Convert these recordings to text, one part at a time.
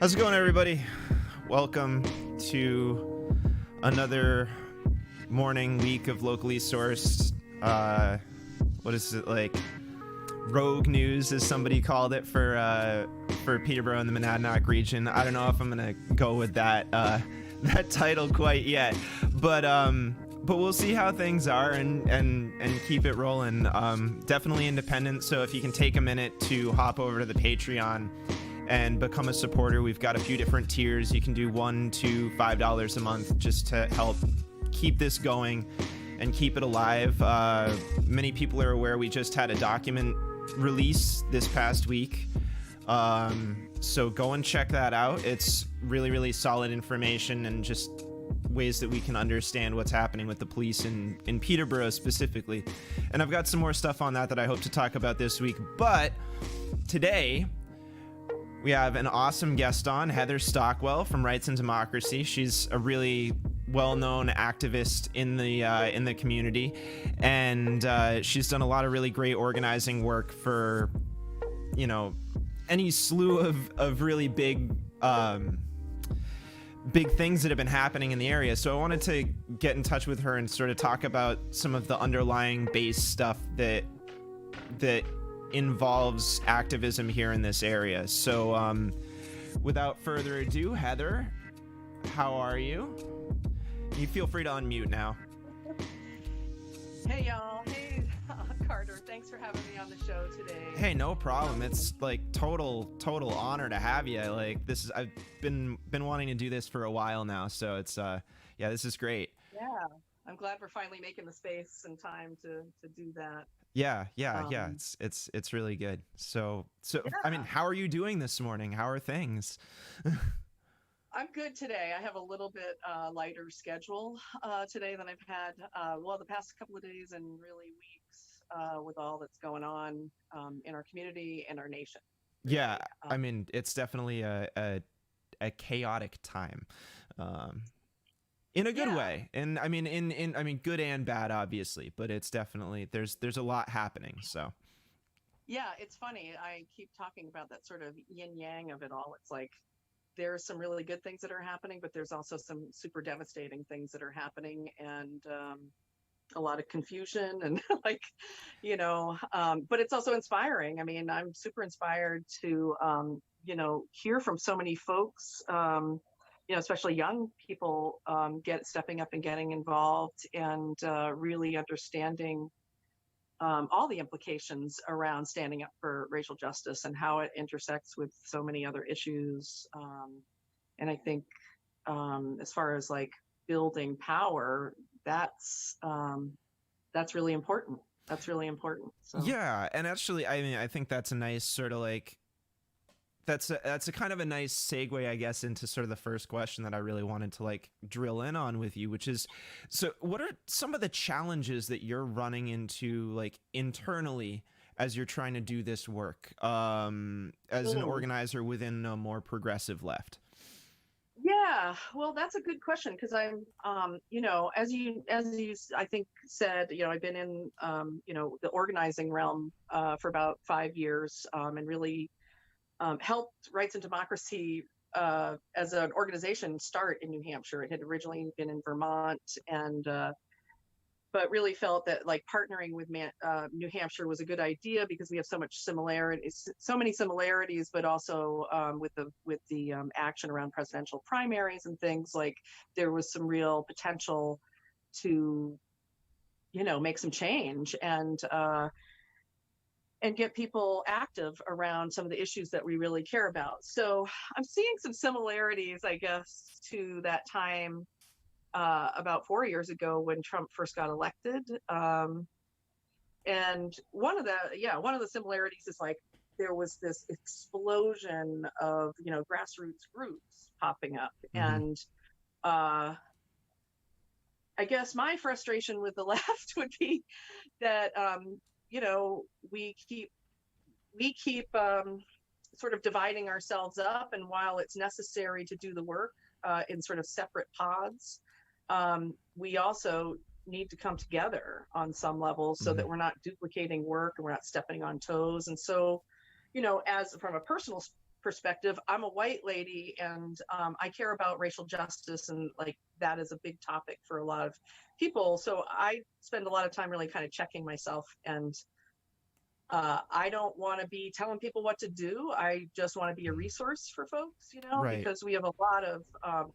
How's it going, everybody? Welcome to another morning week of locally sourced, what is it, like, rogue news, as somebody called it, for Peterborough and the Monadnock region. I don't know if I'm gonna go with that that title quite yet, but we'll see how things are and keep it rolling. Definitely independent, so if you can take a minute to hop over to the Patreon and become a supporter. We've got a few different tiers. You can do $1 to $5 a month just to help keep this going and keep it alive. Many people are aware we just had a document release this past week. So go and check that out. It's really, really solid information and just ways that we can understand what's happening with the police in Peterborough specifically. And I've got some more stuff on that I hope to talk about this week. But today, we have an awesome guest on, Heather Stockwell from Rights and Democracy. She's a really well-known activist in the community, and she's done a lot of really great organizing work for, you know, any slew of really big things that have been happening in the area. So I wanted to get in touch with her and sort of talk about some of the underlying base stuff that involves activism here in this area. So without further ado, Heather, how are you? You feel free to unmute now. Hey y'all. Hey Carter, thanks for having me on the show today. Hey, no problem. It's like total honor to have you. Like, I've been wanting to do this for a while now, so it's this is great. Yeah, I'm glad we're finally making the space and time to do that. Yeah. It's really good. So yeah. I mean, how are you doing this morning? How are things? I'm good today. I have a little bit lighter schedule today than I've had the past couple of days and really weeks with all that's going on in our community and our nation. Yeah, I mean, it's definitely a chaotic time. In a good way, and I mean, in good and bad, obviously, but it's definitely there's a lot happening. So yeah, it's funny. I keep talking about that sort of yin yang of it all. It's like there's some really good things that are happening, but there's also some super devastating things that are happening, and a lot of confusion and like, you know. But it's also inspiring. I mean, I'm super inspired to hear from so many folks. Especially young people stepping up and getting involved and really understanding all the implications around standing up for racial justice and how it intersects with so many other issues. And I think as far as like building power, that's really important. That's really important. So. Yeah, and actually, I mean, I think that's a nice sort of like, that's a kind of a nice segue, I guess, into sort of the first question that I really wanted to like drill in on with you, which is, so what are some of the challenges that you're running into like internally as you're trying to do this work as an organizer within a more progressive left? Yeah, well, that's a good question, because I'm, as you I think said, I've been in, the organizing realm for about 5 years and really helped Rights and Democracy as an organization start in New Hampshire. It had originally been in Vermont, and but really felt that like partnering with New Hampshire was a good idea because we have so many similarities, but also with the action around presidential primaries and things, like there was some real potential to make some change and get people active around some of the issues that we really care about. So I'm seeing some similarities, I guess, to that time about 4 years ago when Trump first got elected. And one of the similarities is like there was this explosion of, grassroots groups popping up. Mm-hmm. And I guess my frustration with the left would be that, we keep sort of dividing ourselves up, and while it's necessary to do the work in sort of separate pods, we also need to come together on some level so that we're not duplicating work and we're not stepping on toes. And so, as from a personal perspective. I'm a white lady, and I care about racial justice, and like that is a big topic for a lot of people. So I spend a lot of time really kind of checking myself, and I don't want to be telling people what to do. I just want to be a resource for folks, Right. because we have a lot of,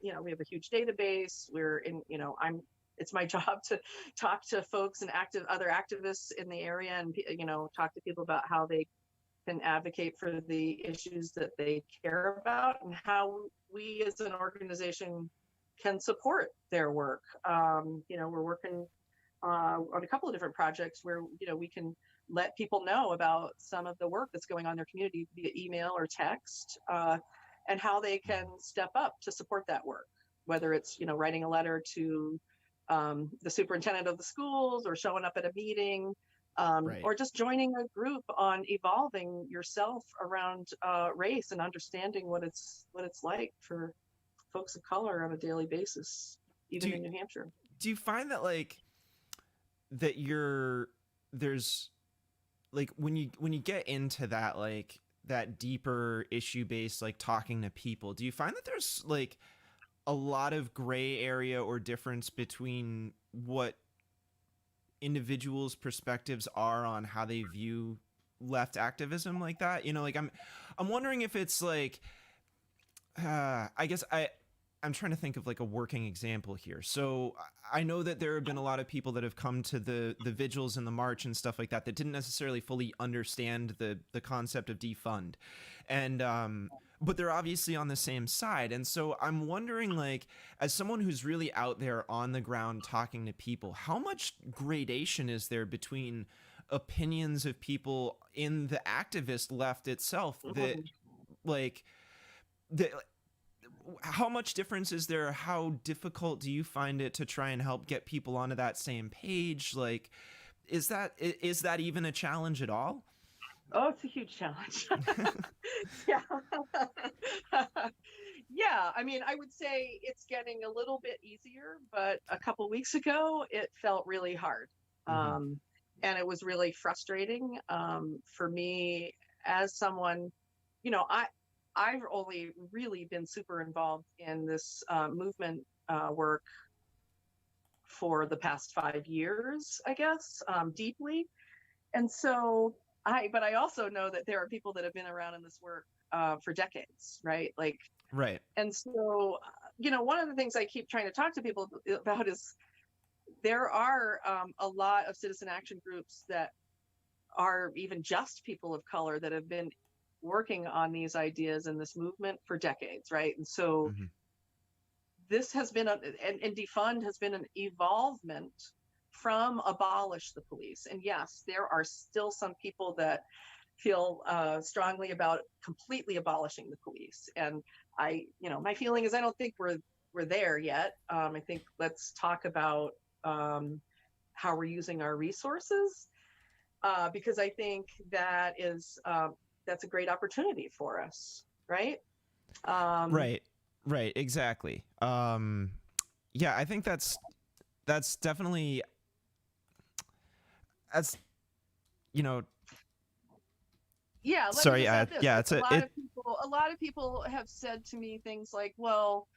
we have a huge database. We're in, it's my job to talk to folks and other activists in the area, and talk to people about how they can advocate for the issues that they care about, and how we as an organization can support their work. We're working on a couple of different projects where we can let people know about some of the work that's going on in their community via email or text, and how they can step up to support that work, whether it's writing a letter to the superintendent of the schools, or showing up at a meeting, Right. or just joining a group on evolving yourself around race and understanding what it's like for folks of color on a daily basis, even in New Hampshire. Do you find that there's like when you get into that, like that deeper issue based, like talking to people, do you find that there's like a lot of gray area or difference between what individuals' perspectives are on how they view left activism like that? Like I'm wondering if it's like I guess I'm trying to think of like a working example here. So I know that there have been a lot of people that have come to the vigils and the march and stuff like that didn't necessarily fully understand the concept of defund, and but they're obviously on the same side. And so I'm wondering, like, as someone who's really out there on the ground talking to people, how much gradation is there between opinions of people in the activist left itself that like that how much difference is there? How difficult do you find it to try and help get people onto that same page? Like, is that even a challenge at all? Oh, it's a huge challenge. Yeah. Yeah. I mean, I would say it's getting a little bit easier, but a couple weeks ago, it felt really hard. And it was really frustrating for me as someone, I've only really been super involved in this movement work for the past 5 years, I guess, deeply. And so but I also know that there are people that have been around in this work for decades, right? Like, right. And so, one of the things I keep trying to talk to people about is there are a lot of citizen action groups that are even just people of color that have been working on these ideas and this movement for decades, right? And so this has been and defund has been an evolvement from abolish the police. And yes, there are still some people that feel strongly about completely abolishing the police. And my feeling is I don't think we're there yet. I think let's talk about how we're using our resources, because I think that's a great opportunity for us, right? Right, exactly. Yeah, I think that's definitely Yeah, let sorry, me just add this. yeah, Like, a lot of people have said to me things like, well,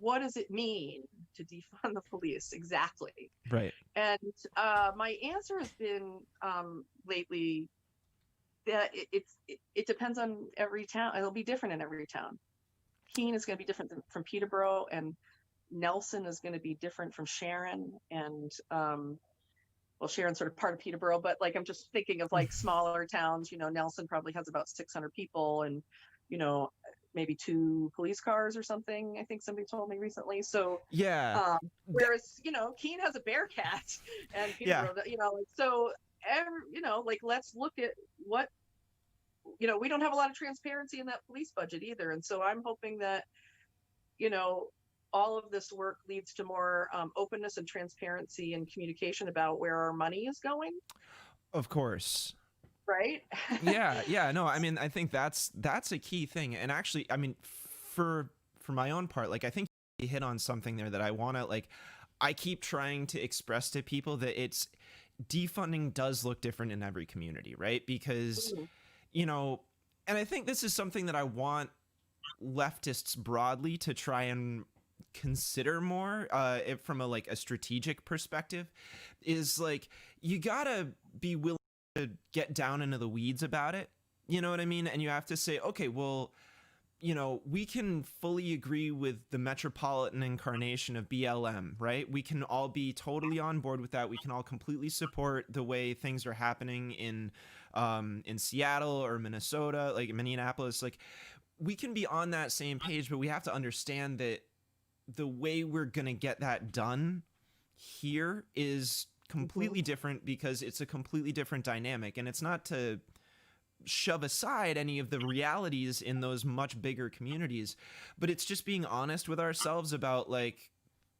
what does it mean to defund the police exactly? Right. And my answer has been lately that it depends on every town. It'll be different in every town. Keene is going to be different from Peterborough, and Nelson is going to be different from Sharon. And Sharon's sort of part of Peterborough, but like I'm just thinking of like smaller towns. Nelson probably has about 600 people, and maybe 2 police cars or something. I think somebody told me recently. So yeah. Whereas Keene has a Bearcat, and Peterborough, so like let's look at what we don't have a lot of transparency in that police budget either. And so I'm hoping that all of this work leads to more openness and transparency and communication about where our money is going. Of course. Right. Yeah. No, I mean, I think that's a key thing. And actually, I mean, for my own part, like, I think you hit on something there that I keep trying to express to people that defunding does look different in every community, right? Because, I think this is something that I want leftists broadly to try and consider more, from a like a strategic perspective, is like you gotta be willing to get down into the weeds about it. You know what I mean? And you have to say, okay, well, we can fully agree with the metropolitan incarnation of BLM, right? We can all be totally on board with that. We can all completely support the way things are happening in Seattle or Minnesota, like Minneapolis. Like, we can be on that same page, but we have to understand that the way we're gonna get that done here is completely different, because it's a completely different dynamic, and it's not to shove aside any of the realities in those much bigger communities, but it's just being honest with ourselves about like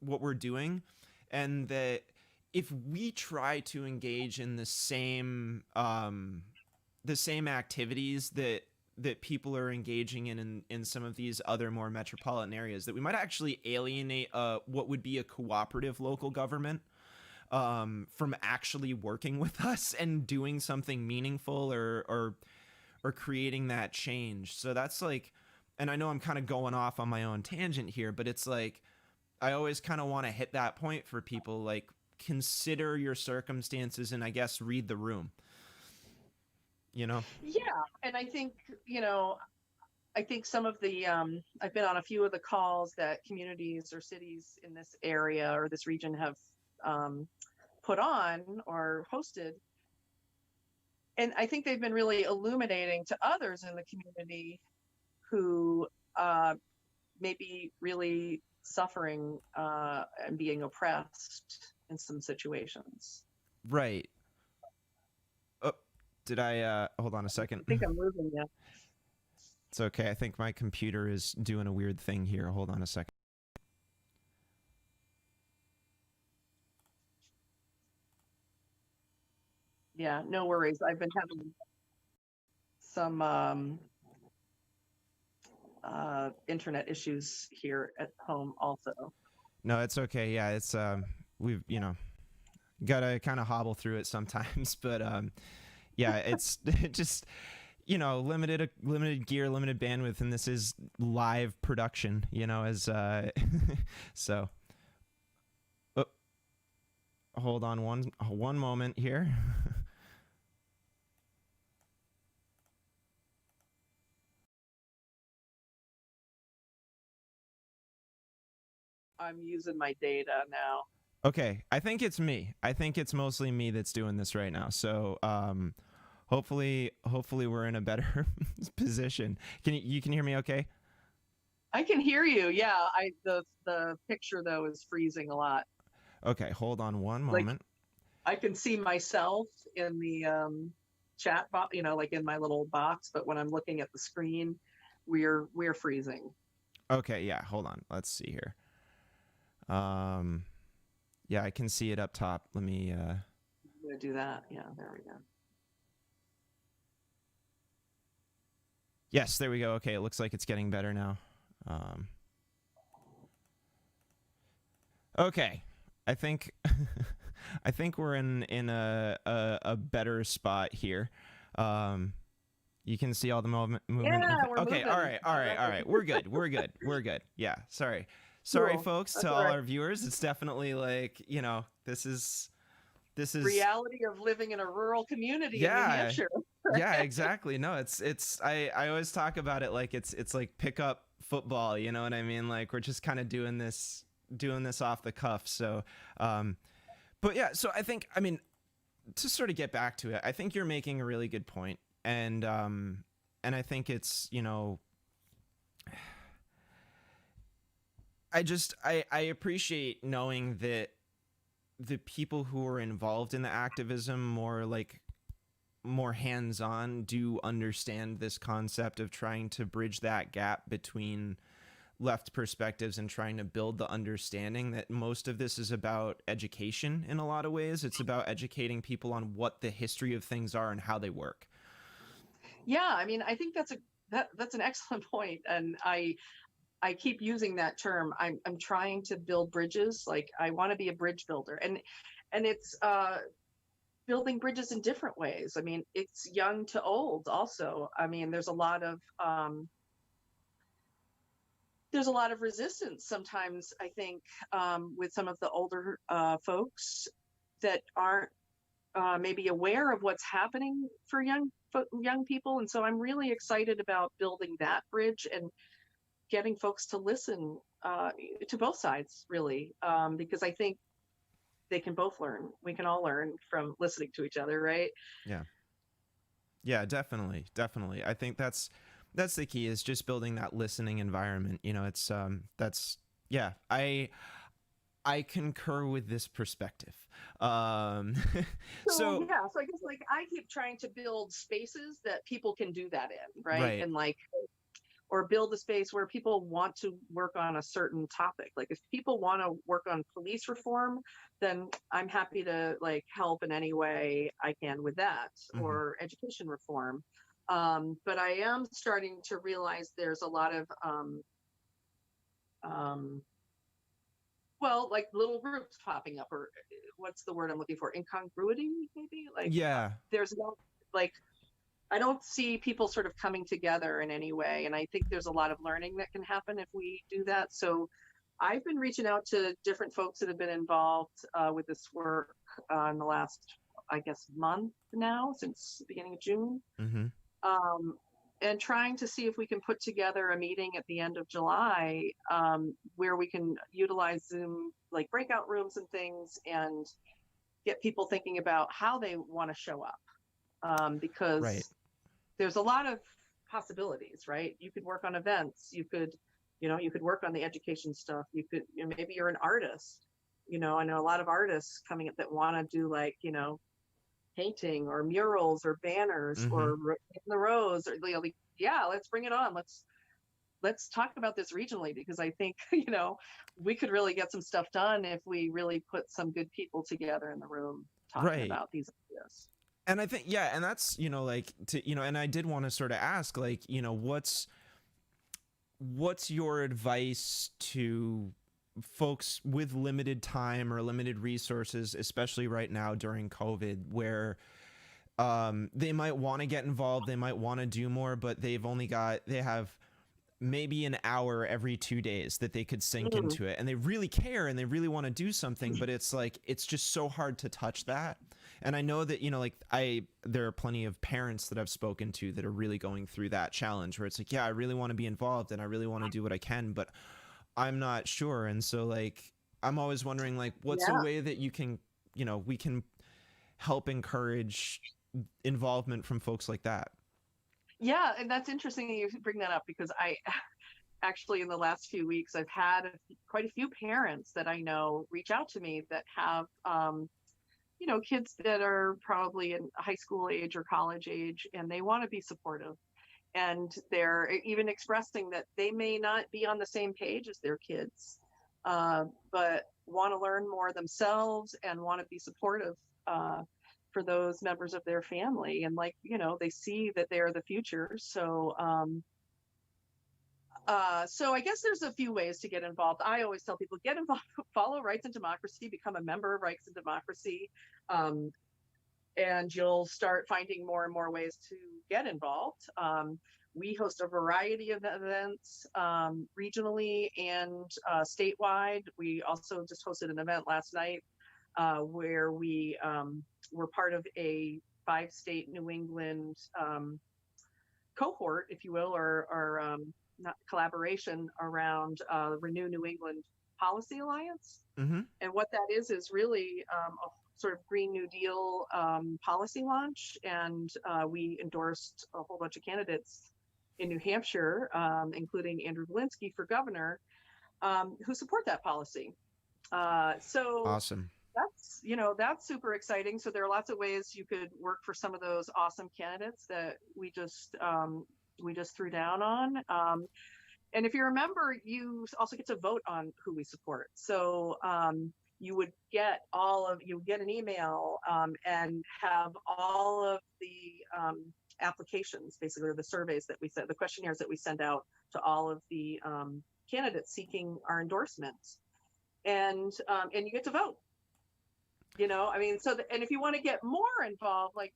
what we're doing, and that if we try to engage in the same activities that people are engaging in some of these other more metropolitan areas, that we might actually alienate what would be a cooperative local government from actually working with us and doing something meaningful or creating that change. So that's like, and I know I'm kind of going off on my own tangent here, but it's like I always kind of want to hit that point for people, like, consider your circumstances and I guess read the room. Yeah, and I think some of the I've been on a few of the calls that communities or cities in this area or this region have put on or hosted, and I think they've been really illuminating to others in the community who may be really suffering and being oppressed in some situations. Right. Oh, did I hold on a second? I think I'm losing you. It's okay. I think my computer is doing a weird thing here. Hold on a second. Yeah, no worries. I've been having some internet issues here at home also. No, it's okay. Yeah, it's we've gotta kind of hobble through it sometimes, but yeah, it's just limited gear, limited bandwidth, and this is live production, as so. Oh, hold on one moment here. I'm using my data now. Okay, I think it's me. I think it's mostly me that's doing this right now. So hopefully we're in a better position. You can hear me okay? I can hear you. Yeah, the picture though is freezing a lot. Okay, hold on one moment. I can see myself in the chat box, like in my little box, but when I'm looking at the screen, we're freezing. Okay, yeah, hold on. Let's see here. Yeah, I can see it up top. Let me I'm gonna do that. Yeah, there we go. Yes, there we go. Okay, it looks like it's getting better now. Okay, I think I think we're in a better spot here. You can see all the movement. Yeah, we're okay, moving. all right. We're good. Yeah, sorry, Cool. folks. That's to all all right. our viewers, it's definitely like this is Reality of living in a rural community in New Hampshire. Yeah, exactly. No, it's I always talk about it like it's like pickup football, you know what I mean? Like we're just kind of doing this off the cuff. So but yeah, so I think, I mean, to sort of get back to it, I think you're making a really good point, and I think it's, I appreciate knowing that the people who are involved in the activism more hands-on do understand this concept of trying to bridge that gap between left perspectives and trying to build the understanding that most of this is about education. In a lot of ways, it's about educating people on what the history of things are and how they work. Yeah, I mean, I think that's an excellent point, and I keep using that term. I'm trying to build bridges. Like I want to be a bridge builder, and it's building bridges in different ways. I mean, it's young to old also. I mean, there's a lot of resistance sometimes, I think, with some of the older folks that aren't maybe aware of what's happening for young people. And so I'm really excited about building that bridge and getting folks to listen to both sides, really, because I think they can both learn. We can all learn from listening to each other, right? Yeah, definitely. I think that's the key, is just building that listening environment. It's yeah, I concur with this perspective. So I guess I keep trying to build spaces that people can do that in, right? And or build a space where people want to work on a certain topic. Like if people want to work on police reform, then I'm happy to help in any way I can with that, or education reform. But I am starting to realize there's a lot of little groups popping up, or what's the word I'm looking for? Incongruity, maybe? There's no, I don't see people sort of coming together in any way. And I think there's a lot of learning that can happen if we do that. So I've been reaching out to different folks that have been involved with this work in the last, I guess, month now, since the beginning of June. And trying to see if we can put together a meeting at the end of July where we can utilize Zoom, breakout rooms and things, and get people thinking about how they want to show up. Because there's a lot of possibilities, right? You could work on events. You could work on the education stuff. You could, maybe you're an artist. I know a lot of artists coming up that want to do painting or murals or banners or in the rows, or let's bring it on. Let's talk about this regionally, because I think we could really get some stuff done if we really put some good people together in the room talking about these ideas. And I think, and that's, and I did want to sort of ask, what's your advice to folks with limited time or limited resources, especially right now during COVID, where they might want to get involved, they might want to do more, but they have maybe an hour every 2 days that they could sink into it, and they really care and they really want to do something, but it's just so hard to touch that. And I know that, there are plenty of parents that I've spoken to that are really going through that challenge, where it's I really want to be involved and I really want to do what I can, but I'm not sure. And so I'm always wondering, what's a way that you can, we can help encourage involvement from folks like that? Yeah, and that's interesting that you bring that up, because I actually, in the last few weeks, I've had quite a few parents that I know reach out to me that have kids that are probably in high school age or college age, and they want to be supportive. And they're even expressing that they may not be on the same page as their kids, but want to learn more themselves and want to be supportive for those members of their family. And they see that they're the future. So I guess there's a few ways to get involved. I always tell people, get involved, follow Rights and Democracy, become a member of Rights and Democracy, and you'll start finding more and more ways to get involved. We host a variety of events regionally and statewide. We also just hosted an event last night where we were part of a 5-state New England cohort, if you will, or not collaboration around Renew New England Policy Alliance. And what that is really a sort of Green New Deal policy launch. And we endorsed a whole bunch of candidates in New Hampshire, including Andrew Volinsky for governor, who support that policy. So awesome. That's super exciting. So there are lots of ways you could work for some of those awesome candidates that we just threw down on. And if you remember, you also get to vote on who we support. So you would get an email and have all of the applications, basically, or the surveys that we send, the questionnaires that we send out to all of the candidates seeking our endorsements, and you get to vote. I mean, and if you want to get more involved, like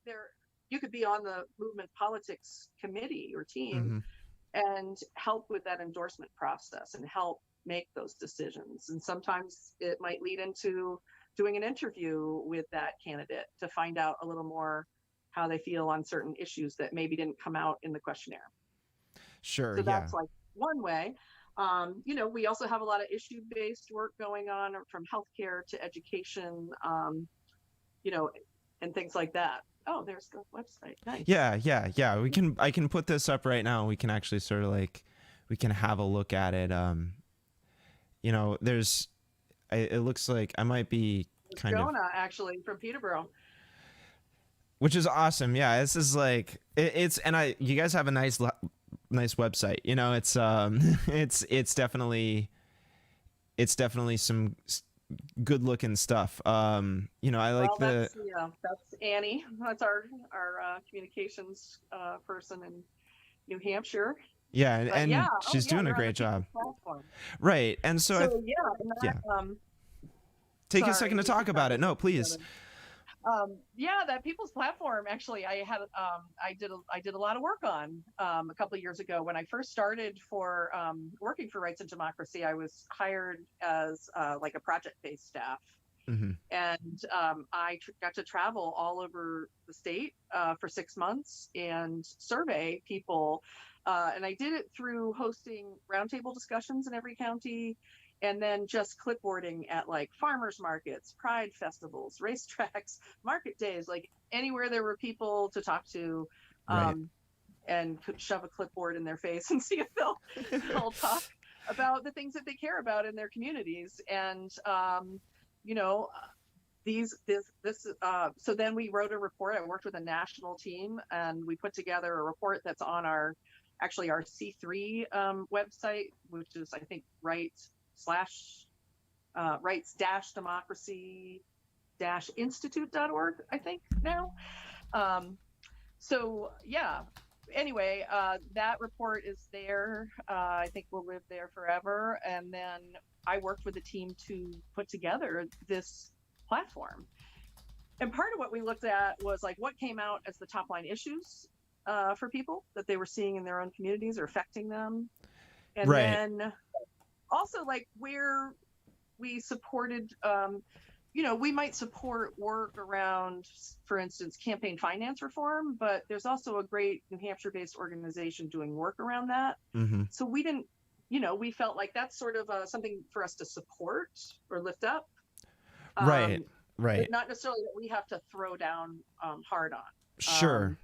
you could be on the movement politics committee or team Mm-hmm. and help with that endorsement process and help make those decisions. And sometimes it might lead into doing an interview with that candidate to find out a little more how they feel on certain issues that maybe didn't come out in the questionnaire. Sure. So Yeah. that's like one way. We also have a lot of issue-based work going on, from healthcare to education, and things like that. Oh, there's the website. Nice. Yeah. I can put this up right now. We can actually sort of like, we can have a look at it. It looks like I might be It's kind of, Jonah, actually, from Peterborough. which is awesome. Yeah, this is like you guys have a nice website. It's definitely some good looking stuff. I like that's Annie. That's our communications person in New Hampshire. Yeah, and she's doing a great job. Right, and so take a second to talk about it. No, please. That People's Platform, actually, I did a lot of work on a couple of years ago when I first started for working for Rights and Democracy. I was hired as like a project-based staff, mm-hmm. and I got to travel all over the state for 6 months and survey people, and I did it through hosting roundtable discussions in every county. And then just clipboarding at like farmers markets, pride festivals, racetracks, market days, like anywhere there were people to talk to, and could shove a clipboard in their face and see if they'll talk about the things that they care about in their communities. And so then we wrote a report. I worked with a national team, and we put together a report that's on our C3 website, which is, I think, rights-democracy-institute.org, I think now. Anyway, that report is there. I think we'll live there forever. And then I worked with a team to put together this platform. And part of what we looked at was like what came out as the top line issues for people that they were seeing in their own communities or affecting them. And then also like where we supported, we might support work around, for instance, campaign finance reform, but there's also a great New Hampshire-based organization doing work around that. Mm-hmm. So we didn't, we felt like that's sort of something for us to support or lift up. Right. But not necessarily that we have to throw down hard on. Sure.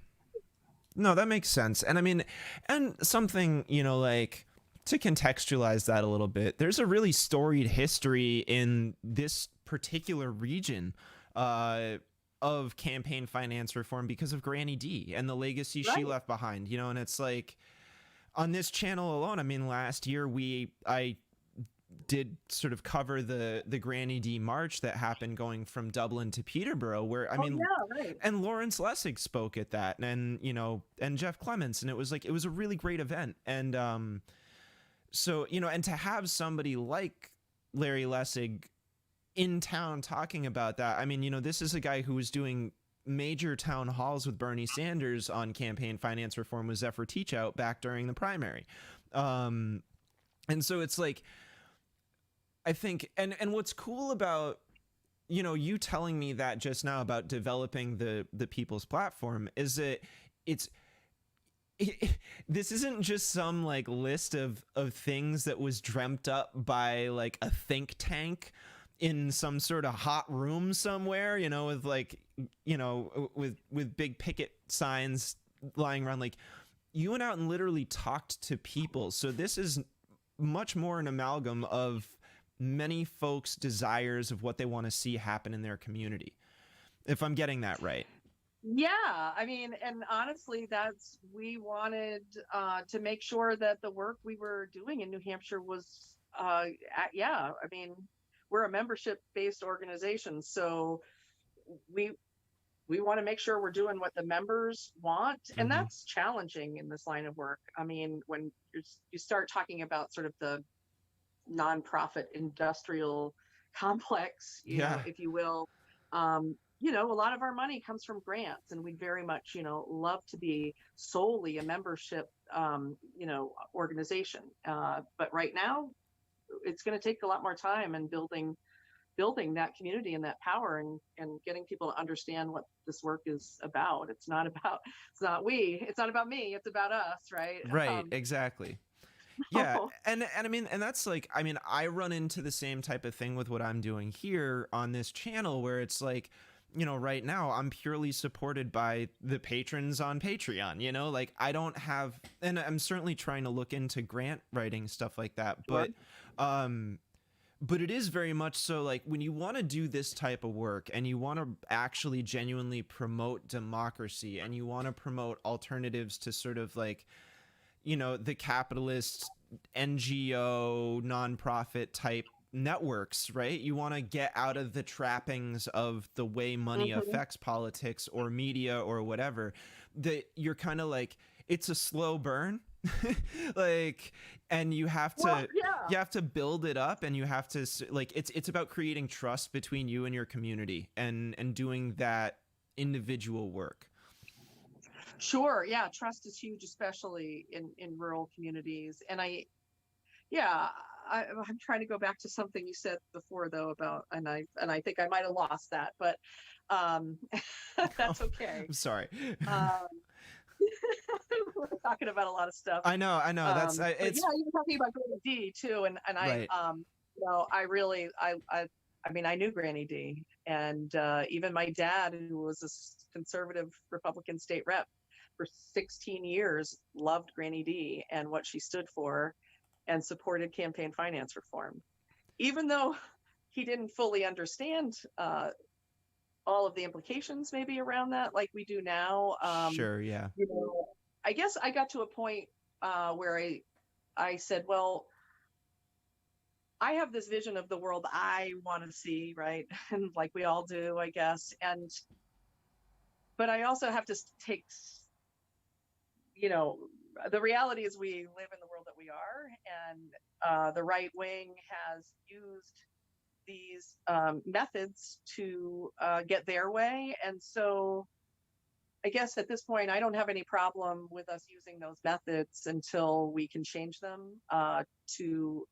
No, that makes sense. And I mean, and something, like, to contextualize that a little bit, there's a really storied history in this particular region of campaign finance reform because of Granny D and the legacy she left behind, and it's like on this channel alone, I mean, last year I did sort of cover the Granny D march that happened going from Dublin to Peterborough, where and Lawrence Lessig spoke at that, and and Jeff Clements, and it was a really great event. And so, and to have somebody like Larry Lessig in town talking about that, I mean, this is a guy who was doing major town halls with Bernie Sanders on campaign finance reform with Zephyr Teachout back during the primary. And so it's like, I think, and what's cool about, you telling me that just now about developing the People's Platform is that this isn't just some like list of things that was dreamt up by like a think tank in some sort of hot room somewhere, with like, with big picket signs lying around. Like, you went out and literally talked to people. So this is much more an amalgam of many folks' desires of what they want to see happen in their community, if I'm getting that right. Yeah, I mean, and honestly, we wanted to make sure that the work we were doing in New Hampshire was, I mean, we're a membership-based organization, so we want to make sure we're doing what the members want, and that's challenging in this line of work. I mean, when you start talking about sort of the nonprofit industrial complex, if you will, A lot of our money comes from grants, and we'd very much, love to be solely a membership, organization. But right now, it's going to take a lot more time and building that community and that power, and getting people to understand what this work is about. It's not about me, it's about us, right? Right, exactly. Yeah, and that's like, I run into the same type of thing with what I'm doing here on this channel, where it's like, right now I'm purely supported by the patrons on Patreon, like I don't have, and I'm certainly trying to look into grant writing, stuff like that, Sure. but it is very much so, like, when you want to do this type of work and you want to actually genuinely promote democracy, and you want to promote alternatives to sort of like, the capitalist NGO nonprofit type networks, right? You want to get out of the trappings of the way money affects politics or media or whatever. That you're kind of like, it's a slow burn. Like, and you have to build it up, and you have to, like, it's about creating trust between you and your community, and doing that individual work. Sure. Yeah. Trust is huge, especially in rural communities. And I'm trying to go back to something you said before, though, about, and I think I might have lost that, but that's okay. I'm sorry. We're talking about a lot of stuff. I know. That's it's. Yeah, you were talking about Granny D too, and Right. I knew Granny D, and even my dad, who was a conservative Republican state rep for 16 years, loved Granny D and what she stood for, and supported campaign finance reform, even though he didn't fully understand all of the implications maybe around that, like we do now. Sure. Yeah. I guess I got to a point where I said, well, I have this vision of the world I want to see, right? And like we all do, I guess. But I also have to take, the reality is we live in the world that we are, and the right wing has used these methods to get their way. And so I guess at this point, I don't have any problem with us using those methods until we can change them to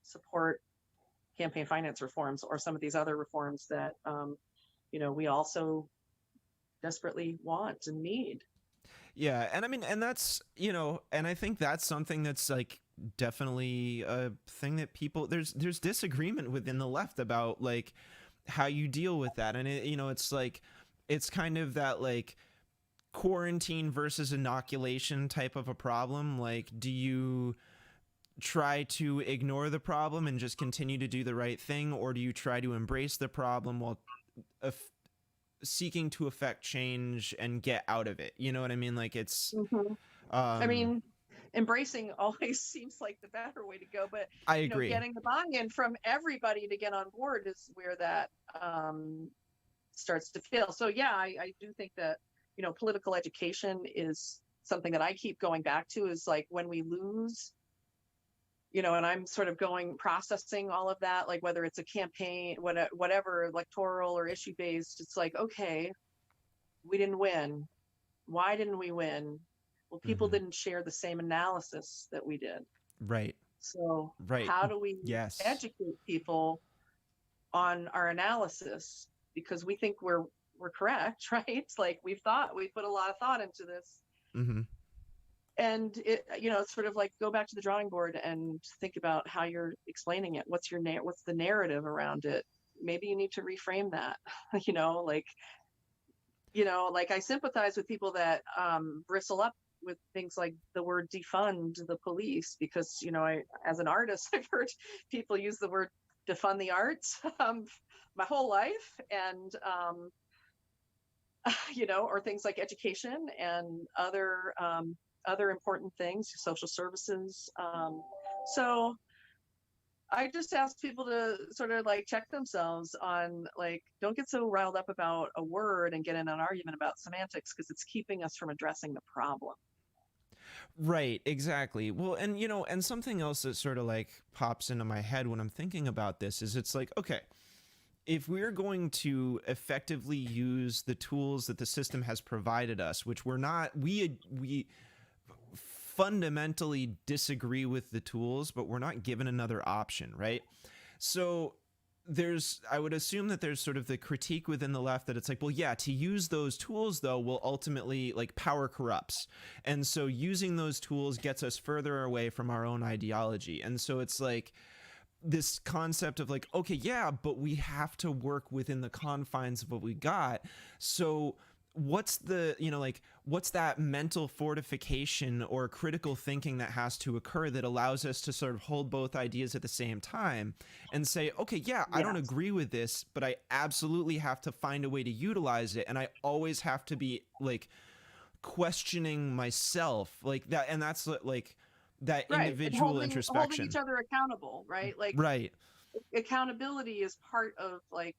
support campaign finance reforms, or some of these other reforms that, we also desperately want and need. Yeah. And that's, and I think that's something that's like definitely a thing that people, there's disagreement within the left about, like, how you deal with that. And it's like, it's kind of that, like, quarantine versus inoculation type of a problem. Like, do you try to ignore the problem and just continue to do the right thing, or do you try to embrace the problem while seeking to affect change and get out of it? You know what I mean? Like, it's embracing always seems like the better way to go, but I agree. Getting the buy-in from everybody to get on board is where that starts to fail. So yeah, I do think that political education is something that I keep going back to, is like, when we lose, and I'm sort of processing all of that, like whether it's a campaign, whatever, electoral or issue based, it's like, okay, we didn't win. Why didn't we win? Well, people didn't share the same analysis that we did. Right. So right. How do we educate people on our analysis? Because we think we're correct, right? It's like we put a lot of thought into this. And it's sort of like, go back to the drawing board and think about how you're explaining it. What's the narrative around it? Maybe you need to reframe that. Like I sympathize with people that bristle up with things like the word defund the police, because I, as an artist, I've heard people use the word defund the arts my whole life, and or things like education and other important things, social services. So I just ask people to sort of like check themselves on, like, don't get so riled up about a word and get in an argument about semantics, because it's keeping us from addressing the problem. Right, exactly. Well, and and something else that sort of like pops into my head when I'm thinking about this is, it's like, okay, if we're going to effectively use the tools that the system has provided us, which we fundamentally disagree with the tools, but we're not given another option, right? So I would assume that there's sort of the critique within the left that it's like, well, yeah, to use those tools though will ultimately, like, power corrupts, and so using those tools gets us further away from our own ideology. And so it's like this concept of like, okay, yeah, but we have to work within the confines of what we got. So what's what's that mental fortification or critical thinking that has to occur that allows us to sort of hold both ideas at the same time and say, okay, yeah, I don't agree with this, but I absolutely have to find a way to utilize it, and I always have to be like questioning myself, like that. And that's like that individual introspection, holding each other accountable, right? Like, right, accountability is part of like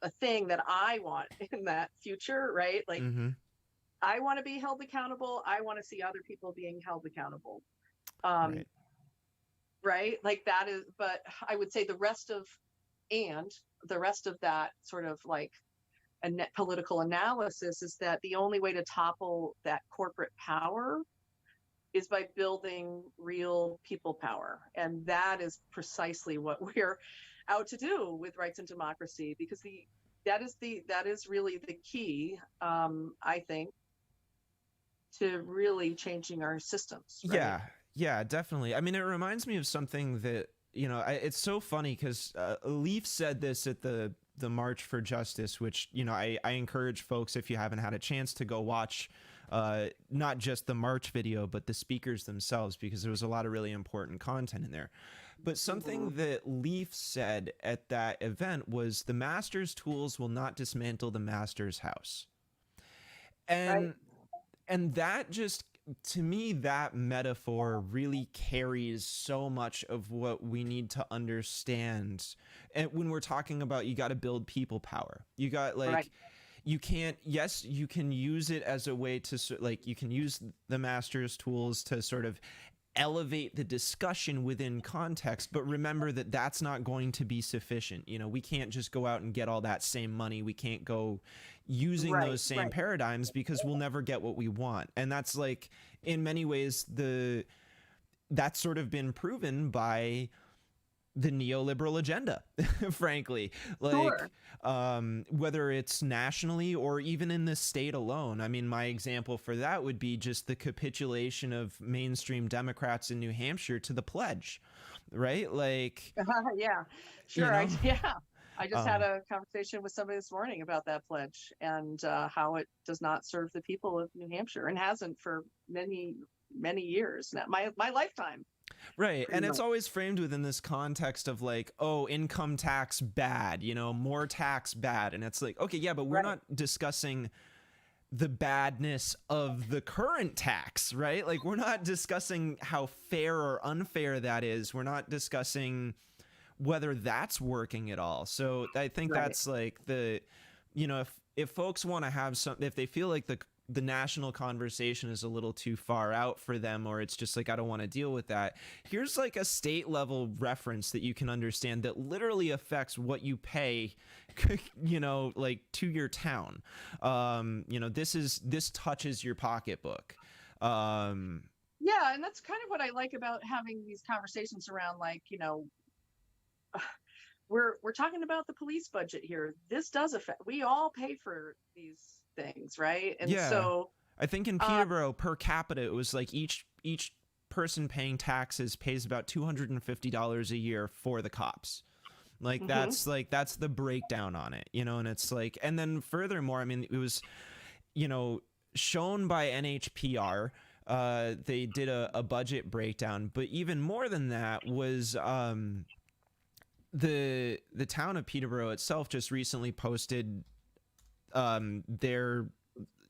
a thing that I want in that future, right? Like, I want to be held accountable. I want to see other people being held accountable. Right. Like that is, but I would say the rest of that sort of like a net political analysis is that the only way to topple that corporate power is by building real people power. And that is precisely what we're out to do with Rights and Democracy, because that is really the key, I think, to really changing our systems. Right? Yeah, definitely. I mean, it reminds me of something that, it's so funny because Leaf said this at the March for Justice, which, I encourage folks, if you haven't had a chance, to go watch not just the March video, but the speakers themselves, because there was a lot of really important content in there. But something that Leaf said at that event was, the master's tools will not dismantle the master's house. And that just, to me, that metaphor really carries so much of what we need to understand. And when we're talking about, you got to build people power, you got like, you can't, yes, you can use it as a way to, like, you can use the master's tools to sort of elevate the discussion within context, but remember that that's not going to be sufficient. We can't just go out and get all that same money. We can't go using those same paradigms, because we'll never get what we want. And that's, like, in many ways, that's sort of been proven by the neoliberal agenda, frankly, like, whether it's nationally or even in the state alone. I mean, my example for that would be just the capitulation of mainstream Democrats in New Hampshire to the pledge, right? Like, yeah, sure. I just had a conversation with somebody this morning about that pledge and how it does not serve the people of New Hampshire, and hasn't for many, many years, my lifetime. Right. And it's always framed within this context of like, oh, income tax bad, more tax bad. And it's like, okay, yeah, but we're not discussing the badness of the current tax, right? Like, we're not discussing how fair or unfair that is. We're not discussing whether that's working at all. So I think that's like if folks want to have if they feel like the national conversation is a little too far out for them, or it's just like, I don't want to deal with that, here's like a state level reference that you can understand that literally affects what you pay, like, to your town. This touches your pocketbook. Yeah, and that's kind of what I like about having these conversations around, like, we're talking about the police budget here. This does affect, we all pay for these things, right? And so I think in Peterborough, per capita, it was like each person paying taxes pays about $250 a year for the cops. Like, that's the breakdown on it, and it's like, and then furthermore, I mean, it was, shown by NHPR. They did a budget breakdown, but even more than that was the town of Peterborough itself just recently posted their,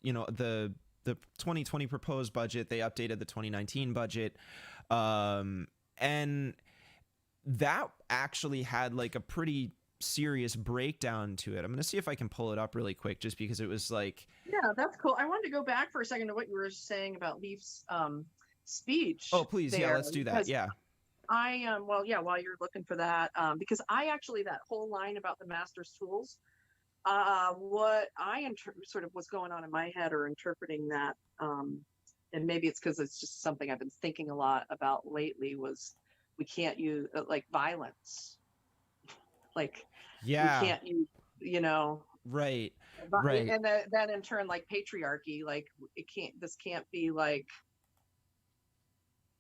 the 2020 proposed budget. They updated the 2019 budget, and that actually had like a pretty serious breakdown to it. I'm going to see if I can pull it up really quick, just because it was like, yeah, that's cool. I wanted to go back for a second to what you were saying about Leaf's speech. Oh, please. Yeah, let's do that. Yeah. Well, yeah, while you're looking for that, because that whole line about the master's tools, what sort of what's going on in my head or interpreting that, and maybe it's because it's just something I've been thinking a lot about lately, was we can't use like violence, like we Yeah, can't use, you know, right, right. and then in turn, like patriarchy, like this can't be like,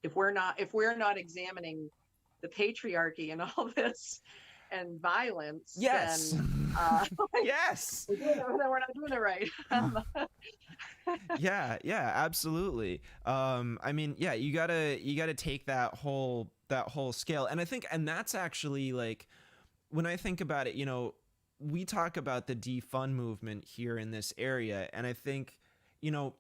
if we're not examining the patriarchy and all this and violence, Yes. then like, Yes. we're not doing it right. Yeah, yeah, absolutely. I mean, yeah, you gotta take that whole scale. And I think, and that's actually like, when I think about it, we talk about the defund movement here in this area, and I think, you know,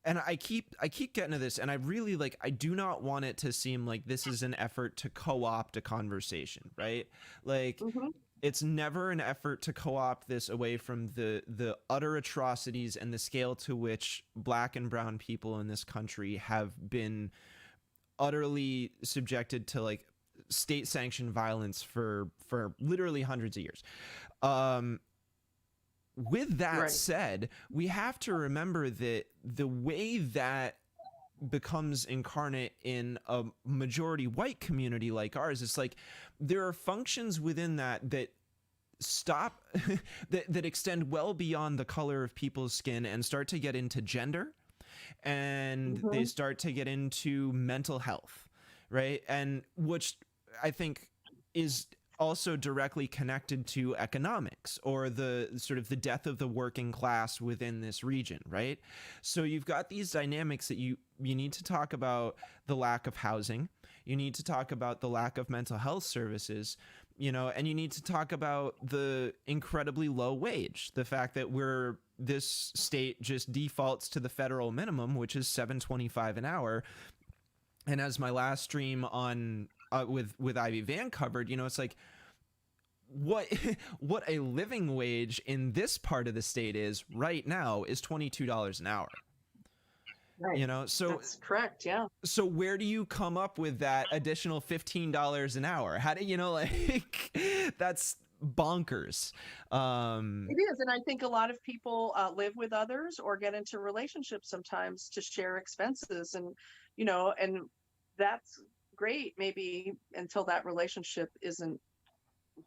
and I keep getting to this, and I really, like, I do not want it to seem like this is an effort to co-opt a conversation, right? Like, Hmm. it's never an effort to co-opt this away from the utter atrocities and the scale to which black and brown people in this country have been utterly subjected to, like, state sanctioned violence for literally hundreds of years. Um, with that Right. said, we have to remember that the way that becomes incarnate in a majority white community like ours, it's like there are functions within that stop that extend well beyond the color of people's skin and start to get into gender, and they Hmm. start to get into mental health, right? And which I think is also directly connected to economics, or the sort of the death of the working class within this region, right? So you've got these dynamics that you need to talk about: the lack of housing, you need to talk about the lack of mental health services, and you need to talk about the incredibly low wage, the fact that this state just defaults to the federal minimum, which is 7.25 an hour. And as my last stream on with Ivy Van covered, it's like, what what a living wage in this part of the state is right now is $22 an hour. Right. So That's correct. Yeah. where do you come up with that additional $15 an hour? How do like, that's bonkers. It is, and I think a lot of people live with others or get into relationships sometimes to share expenses, and that's great, maybe until that relationship isn't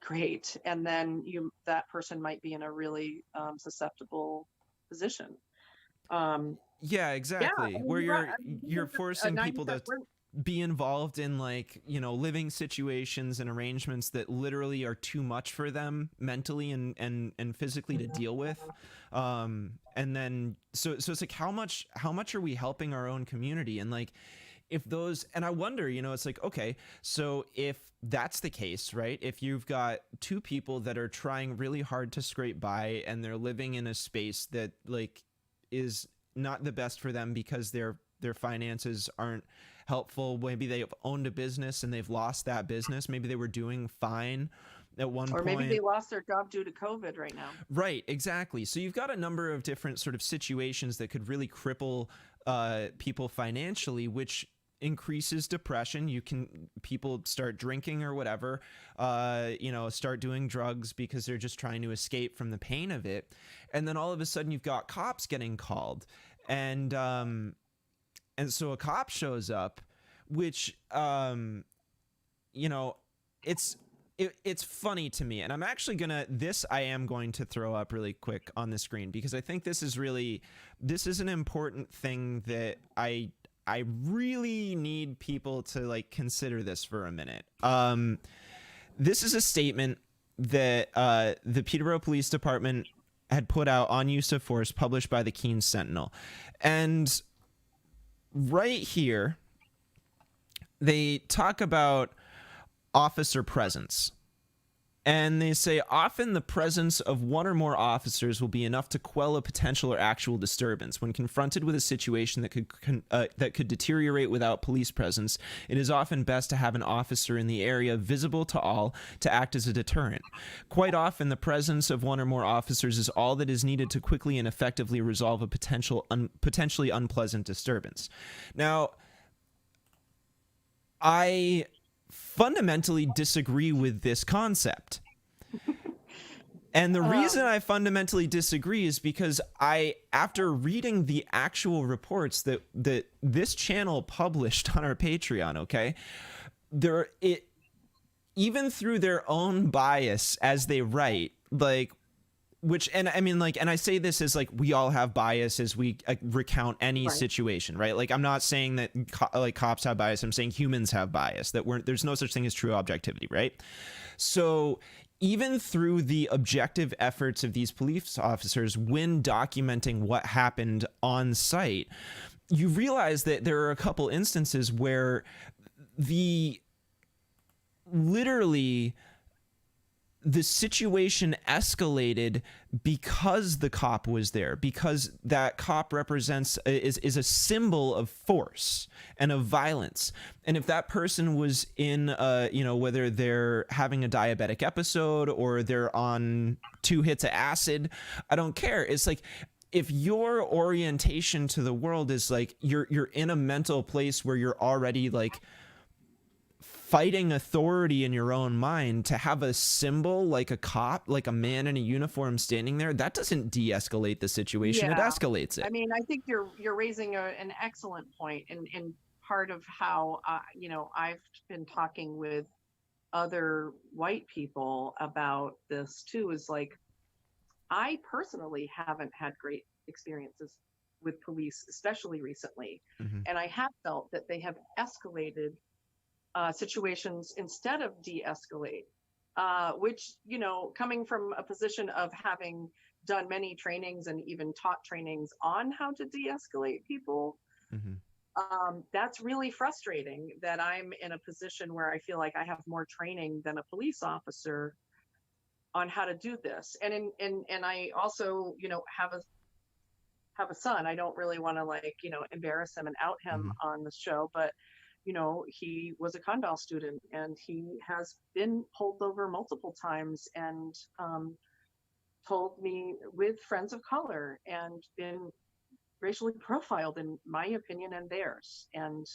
great, and then that person might be in a really susceptible position. Um, Yeah, yeah, exactly. I mean, Where you're right. you're I mean, you're forcing 90 people to we're be involved in, like, living situations and arrangements that literally are too much for them mentally and physically to deal with. And then, so it's like, how much are we helping our own community? And, like, if those, and I wonder, it's like, okay, so if that's the case, right? If you've got two people that are trying really hard to scrape by, and they're living in a space that, like, is not the best for them because their finances aren't helpful. Maybe they've owned a business and they've lost that business. Maybe they were doing fine at one or maybe they point. lost their job due to COVID right now. Right, exactly. So you've got a number of different sort of situations that could really cripple people financially, which increases depression. People start drinking or whatever, start doing drugs because they're just trying to escape from the pain of it. And then all of a sudden you've got cops getting called, and so a cop shows up, which it's it's funny to me, and I am going to throw up really quick on the screen, because I think this is an important thing that I really need people to, like, consider this for a minute. This is a statement that the Peterborough Police Department had put out on use of force, published by the Keene Sentinel. And right here, they talk about officer presence. And they say, often the presence of one or more officers will be enough to quell a potential or actual disturbance. When confronted with a situation that could deteriorate without police presence, it is often best to have an officer in the area, visible to all, to act as a deterrent. Quite often, the presence of one or more officers is all that is needed to quickly and effectively resolve a potentially unpleasant disturbance. Now, I fundamentally disagree with this concept. And the reason I fundamentally disagree is because after reading the actual reports that this channel published on our Patreon, okay, even through their own bias as they write, like, and I mean, like, and I say this as, like, we all have bias as we recount any situation, right? Like, I'm not saying that cops have bias. I'm saying humans have bias, that there's no such thing as true objectivity, right? So even through the objective efforts of these police officers when documenting what happened on site, you realize that there are a couple instances where literally the situation escalated because the cop was there, because that cop is a symbol of force and of violence. And if that person was in whether they're having a diabetic episode or they're on 2 hits of acid, I don't care. It's like, if your orientation to the world is like you're in a mental place where you're already like fighting authority in your own mind, to have a symbol like a cop, like a man in a uniform standing there, that doesn't de-escalate the situation. It escalates it. I mean, I think you're raising an excellent point, and part of how I've been talking with other white people about this too is, like, I personally haven't had great experiences with police, especially recently, and I have felt that they have escalated situations instead of de-escalate, which, coming from a position of having done many trainings and even taught trainings on how to de-escalate people, that's really frustrating that I'm in a position where I feel like I have more training than a police officer on how to do this. And I also, have a son. I don't really want to embarrass him and out him on the show, but he was a Condal student and he has been pulled over multiple times and told me with friends of color and been racially profiled, in my opinion and theirs. And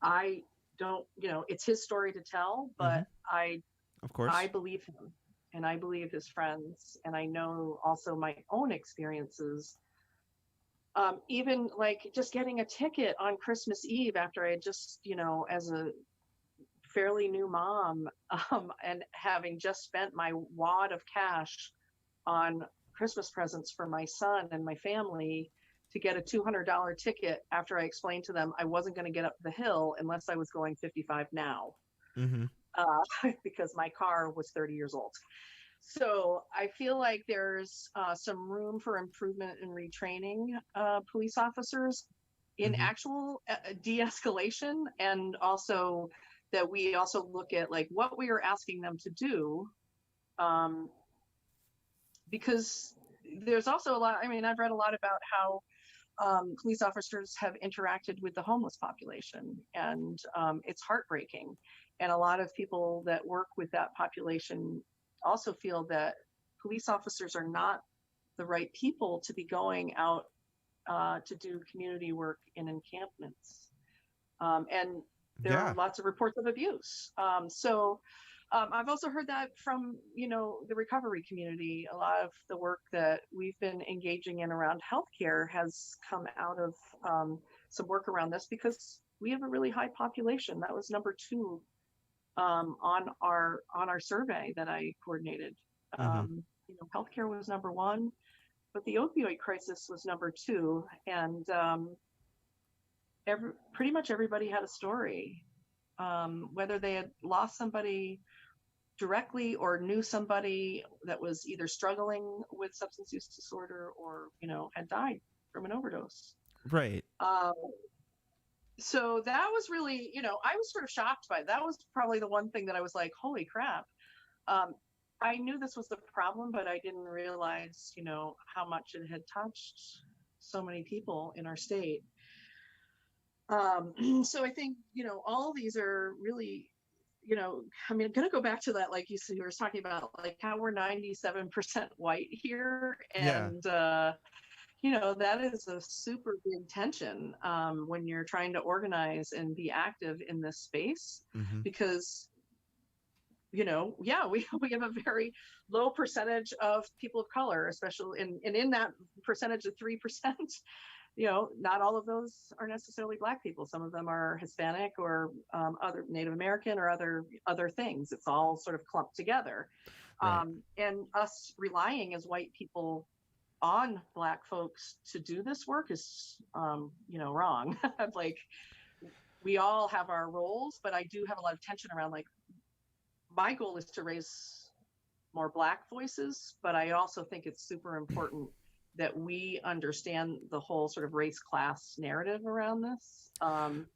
I don't, it's his story to tell, but of course, I believe him and I believe his friends. And I know also my own experiences. Even like just getting a ticket on Christmas Eve after I had just, as a fairly new mom, and having just spent my wad of cash on Christmas presents for my son and my family, to get a $200 ticket after I explained to them I wasn't going to get up the hill unless I was going 55 now, because my car was 30 years old. So I feel like there's some room for improvement in retraining police officers in actual de-escalation, and also that we also look at like what we are asking them to do, because there's also a lot. I mean, I've read a lot about how police officers have interacted with the homeless population, and it's heartbreaking. And a lot of people that work with that population also feel that police officers are not the right people to be going out to do community work in encampments. And there are lots of reports of abuse. So I've also heard that from, the recovery community. A lot of the work that we've been engaging in around healthcare has come out of some work around this, because we have a really high population. That was number 2 on our survey that I coordinated. Healthcare was number 1, but the opioid crisis was number 2, and pretty much everybody had a story, whether they had lost somebody directly or knew somebody that was either struggling with substance use disorder or had died from an overdose. Right. So that was really, I was sort of shocked by it. That was probably the one thing that I was like, holy crap. I knew this was the problem, but I didn't realize, how much it had touched so many people in our state. So I think, all these are really, I mean, I'm going to go back to that, like you were talking about, like how we're 97% white here. And, that is a super big tension when you're trying to organize and be active in this space, Mm-hmm. because yeah, we have a very low percentage of people of color, especially in that percentage of 3%. Not all of those are necessarily Black people. Some of them are Hispanic or other Native American or other things. It's all sort of clumped together. Right. And us relying as white people on Black folks to do this work is, wrong. Like, we all have our roles, but I do have a lot of tension around, like, my goal is to raise more Black voices, but I also think it's super important that we understand the whole sort of race class narrative around this.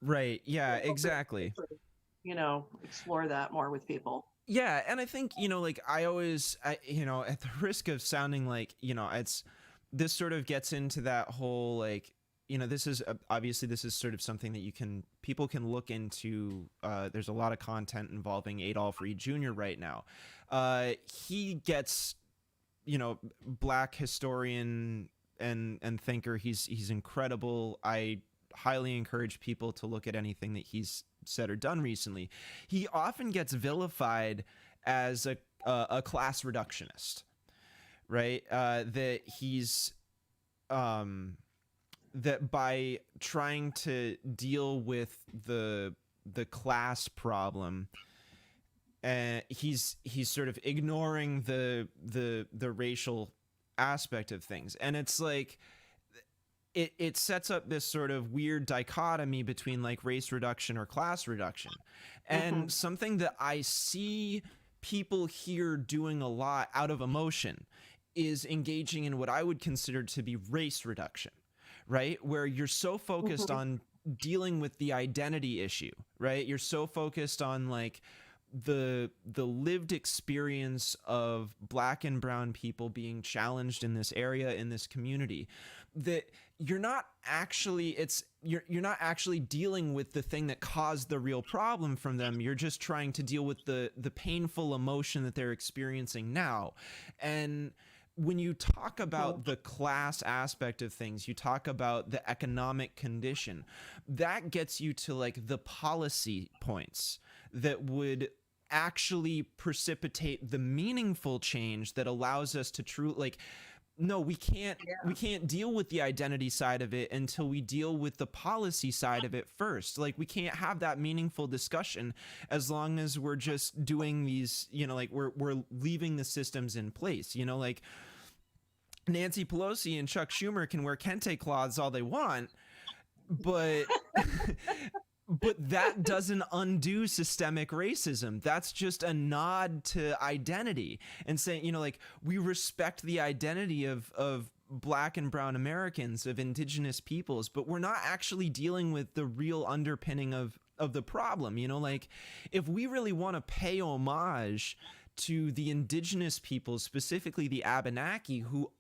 Right. Yeah, exactly. Sort of, explore that more with people. Yeah, and I think, like at the risk of sounding like, it's this sort of gets into that whole like, this is obviously this is sort of something that people can look into. There's a lot of content involving Adolph Reed Jr. right now. He gets, Black historian and thinker. He's incredible. I highly encourage people to look at anything that he's said or done recently. He often gets vilified as a class reductionist, right? That he's that by trying to deal with the class problem, he's sort of ignoring the racial aspect of things, and it's like it sets up this sort of weird dichotomy between like race reduction or class reduction. Mm-hmm. And something that I see people here doing a lot out of emotion is engaging in what I would consider to be race reduction, right? Where you're so focused Mm-hmm. on dealing with the identity issue, right? You're so focused on like the lived experience of Black and brown people being challenged in this area, in this community, that you're not actually you're not actually dealing with the thing that caused the real problem from them. You're just trying to deal with the painful emotion that they're experiencing now. And when you talk about the class aspect of things, you talk about the economic condition, that gets you to like the policy points that would actually precipitate the meaningful change that allows us to truly like, no, we can't deal with the identity side of it until we deal with the policy side of it first. Like, we can't have that meaningful discussion as long as we're just doing these, like we're leaving the systems in place. Like Nancy Pelosi and Chuck Schumer can wear kente cloths all they want, but but that doesn't undo systemic racism. That's just a nod to identity and saying, like, we respect the identity of Black and brown Americans, of indigenous peoples, but we're not actually dealing with the real underpinning of the problem. Like, if we really want to pay homage to the indigenous peoples, specifically the Abenaki, who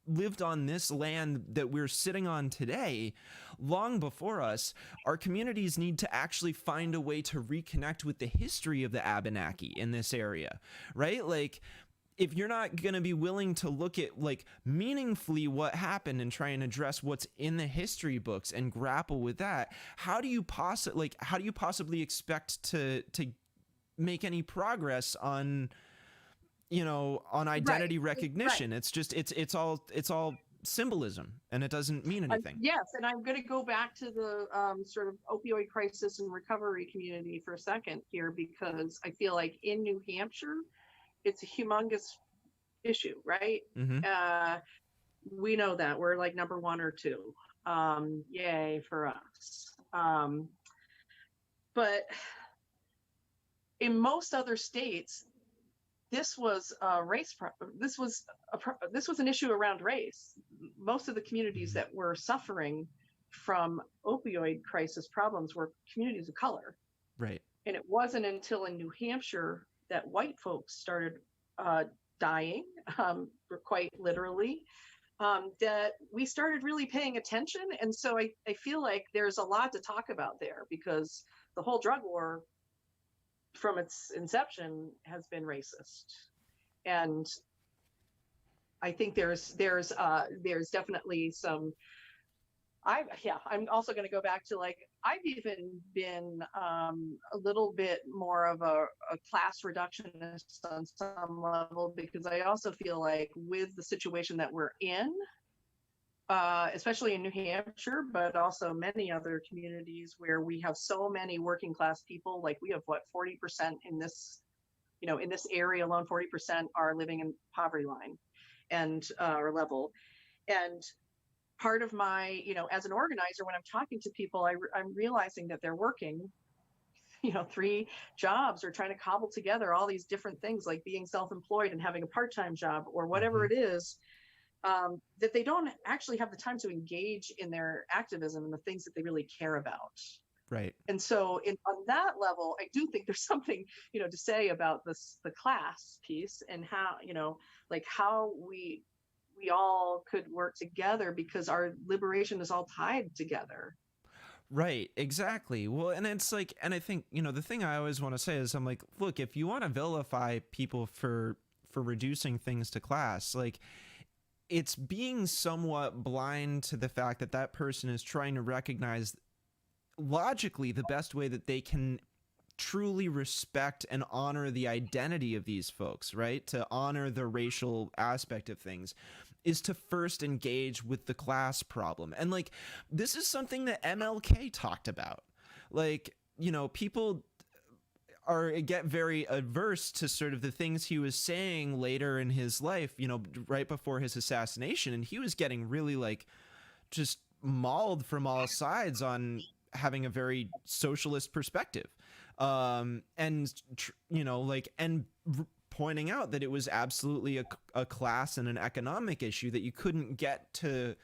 lived on this land that we're sitting on today long before us, our communities need to actually find a way to reconnect with the history of the Abenaki in this area, right? Like, if you're not going to be willing to look at like meaningfully what happened and try and address what's in the history books and grapple with that, how do you possibly expect to make any progress on identity recognition? Right. It's just it's all symbolism, and it doesn't mean anything. Yes, and I'm going to go back to the sort of opioid crisis and recovery community for a second here, because I feel like in New Hampshire, it's a humongous issue, right? Mm-hmm. We know that we're like number one or two. Yay for us. But in most other states, this was this was an issue around race. Most of the communities that were suffering from opioid crisis problems were communities of color. Right. And it wasn't until in New Hampshire that white folks started dying, quite literally, that we started really paying attention. And so I feel like there's a lot to talk about there, because the whole drug war from its inception has been racist. And I think there's definitely some. I'm also going to go back to, like, I've even been a little bit more of a class reductionist on some level, because I also feel like with the situation that we're in, especially in New Hampshire, but also many other communities where we have so many working class people, like we have what, 40% in this, in this area alone, 40% are living in poverty line and or level. And part of my, as an organizer, when I'm talking to people, I'm realizing that they're working, 3 jobs, or trying to cobble together all these different things, like being self-employed and having a part-time job or whatever Mm-hmm. it is, that they don't actually have the time to engage in their activism and the things that they really care about. Right. And so on that level, I do think there's something, to say about the class piece, and how, like how we all could work together, because our liberation is all tied together. Right, exactly. Well, and it's like, and I think, the thing I always want to say is, I'm like, look, if you want to vilify people for reducing things to class, like, it's being somewhat blind to the fact that that person is trying to recognize logically the best way that they can truly respect and honor the identity of these folks, right? To honor the racial aspect of things is to first engage with the class problem. And like, this is something that MLK talked about. Like, people get very averse to sort of the things he was saying later in his life, right before his assassination. And he was getting really like just mauled from all sides on having a very socialist perspective, and pointing out that it was absolutely a class and an economic issue, that you couldn't get to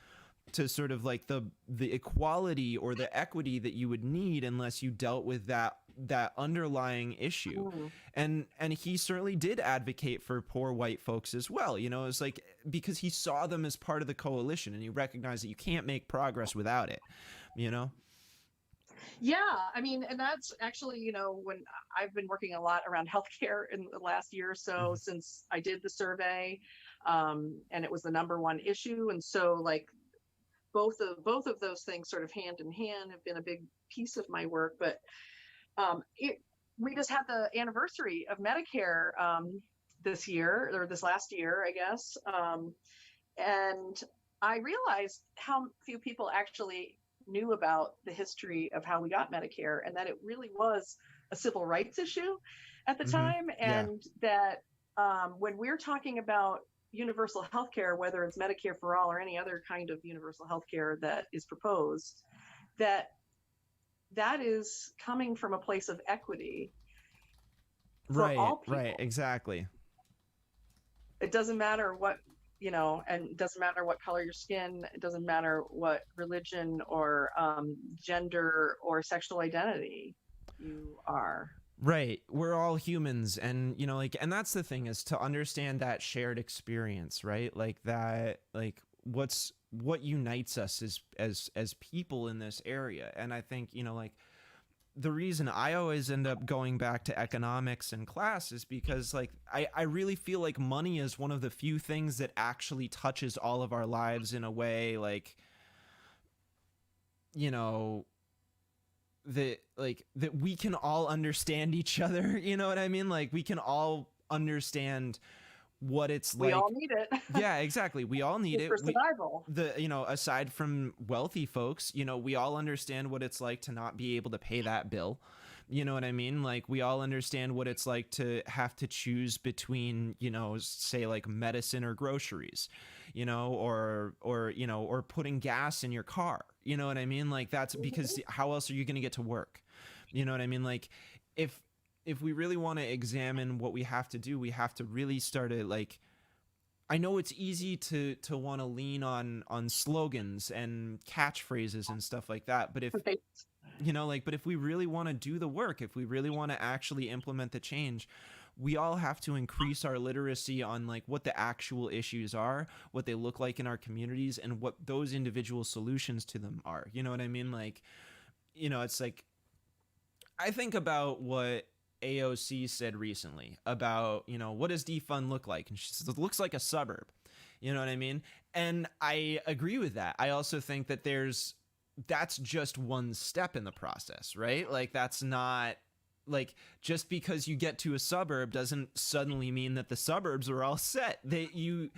sort of like the equality or the equity that you would need unless you dealt with that underlying issue. And he certainly did advocate for poor white folks as well. It's like, because he saw them as part of the coalition, and he recognized that you can't make progress without it. Yeah, I mean, and that's actually, when I've been working a lot around healthcare in the last year or so, Mm-hmm. since I did the survey, and it was the #1 issue. And so, like, both of those things sort of hand in hand have been a big piece of my work. But we just had the anniversary of Medicare this year, or this last year, I guess, and I realized how few people actually knew about the history of how we got Medicare, and that it really was a civil rights issue at the Mm-hmm. time. Yeah. And that when we're talking about universal health care, whether it's Medicare for all or any other kind of universal health care that is proposed, that is coming from a place of equity for all people. Right, exactly. It doesn't matter what, and it doesn't matter what color your skin, it doesn't matter what religion or gender or sexual identity you are. Right. We're all humans. And, and that's the thing, is to understand that shared experience, right? Like that, like what unites us as people in this area. And I think, like, the reason I always end up going back to economics and class is because, like, I really feel like money is one of the few things that actually touches all of our lives in a way, like, that we can all understand each other. You know what I mean? Like, we can all understand what it's like. We all need it. Yeah, exactly. We all need it for survival. Aside from wealthy folks, we all understand what it's like to not be able to pay that bill. You know what I mean? Like, we all understand what it's like to have to choose between, say, like, medicine or groceries, or putting gas in your car. You know what I mean? Like, that's because how else are you going to get to work? You know what I mean? Like, if we really want to examine what we have to do, we have to really start to, like, I know it's easy to want to lean on slogans and catchphrases and stuff like that, but if but if we really want to do the work, if we really want to actually implement the change, we all have to increase our literacy on, like, what the actual issues are, what they look like in our communities, and what those individual solutions to them are. You know what I mean? Like, it's like, I think about what AOC said recently about, what does Defund look like? And she says, it looks like a suburb. You know what I mean? And I agree with that. I also think that that's just one step in the process, right? Like, that's not like, just because you get to a suburb doesn't suddenly mean that the suburbs are all set. A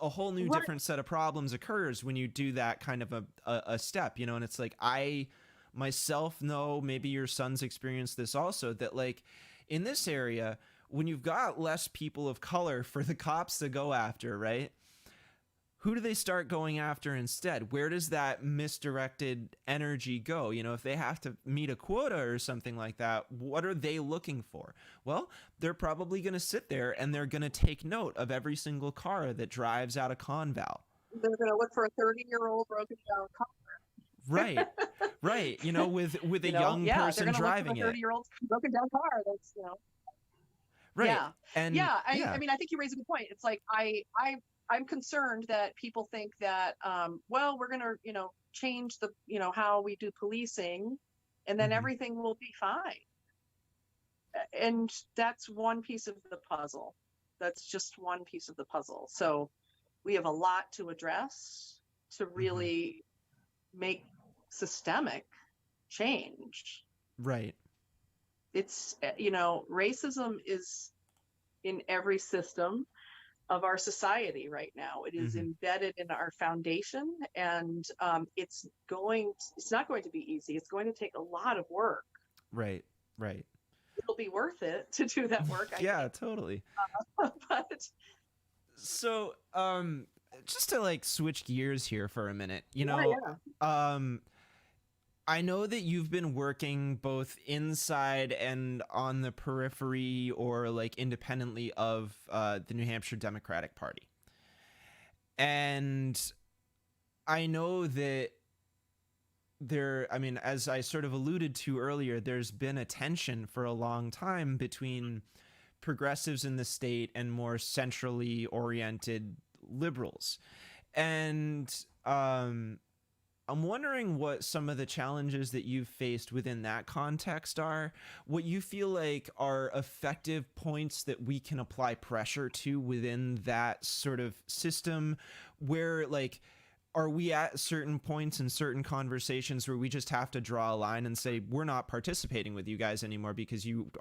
whole new Right. different set of problems occurs when you do that kind of a step, you know. And it's like, I myself know, maybe your son's experienced this also, that like in this area, when you've got less people of color for the cops to go after, right? Who do they start going after instead? Where does that misdirected energy go? You know, if they have to meet a quota or something like that, what are they looking for? Well, they're probably going to sit there and they're going to take note of every single car that drives out of Conval. They're going to look for a 30-year-old broken down car. Right. Right. You know, with a young person driving it. 30-year-old broken down car. That's, Right. Yeah. And I mean, I think you raise a good point. It's like, I'm concerned that people think that, well, we're going to, change the, how we do policing, and then everything will be fine. And that's one piece of the puzzle. That's just one piece of the puzzle. So we have a lot to address to really make systemic change. Right. It's, racism is in every system of our society right now. It is embedded in our foundation, and it's not going to be easy. It's going to take a lot of work. Right. Right. It'll be worth it to do that work. Yeah, think. Totally. But so, just to like switch gears here for a minute, I know that you've been working both inside and on the periphery, or like independently of the New Hampshire Democratic Party. And I know that as I sort of alluded to earlier, there's been a tension for a long time between progressives in the state and more centrally oriented liberals. And I'm wondering what some of the challenges that you've faced within that context are, what you feel like are effective points that we can apply pressure to within that sort of system, where like, are we at certain points in certain conversations where we just have to draw a line and say, we're not participating with you guys anymore because you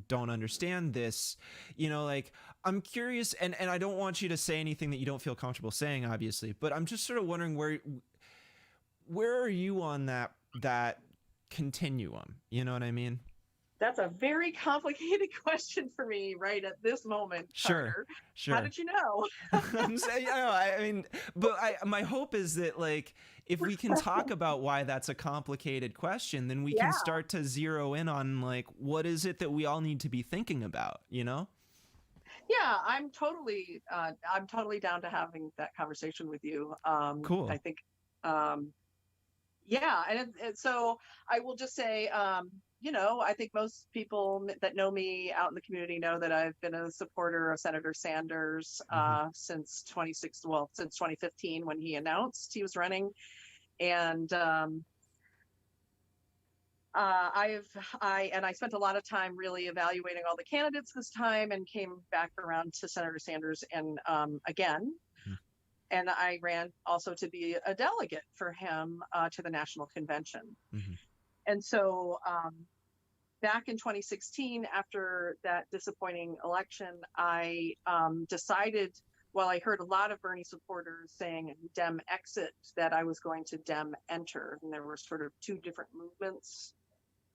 don't understand this? Like, I'm curious, and I don't want you to say anything that you don't feel comfortable saying, obviously, but I'm just sort of wondering where are you on that continuum? You know what I mean? That's a very complicated question for me right at this moment. Sure. How did you know? I'm saying, my hope is that, like, if we can talk about why that's a complicated question, then we can start to zero in on, like, what is it that we all need to be thinking about, Yeah, I'm totally down to having that conversation with you. Cool. I think, and so I will just say, I think most people that know me out in the community know that I've been a supporter of Senator Sanders since 2015 when he announced he was running. And I spent a lot of time really evaluating all the candidates this time, and came back around to Senator Sanders and again. And I ran also to be a delegate for him to the national convention. And so back in 2016, after that disappointing election, I decided, while I heard a lot of Bernie supporters saying Dem exit, that I was going to Dem enter. And there were sort of two different movements.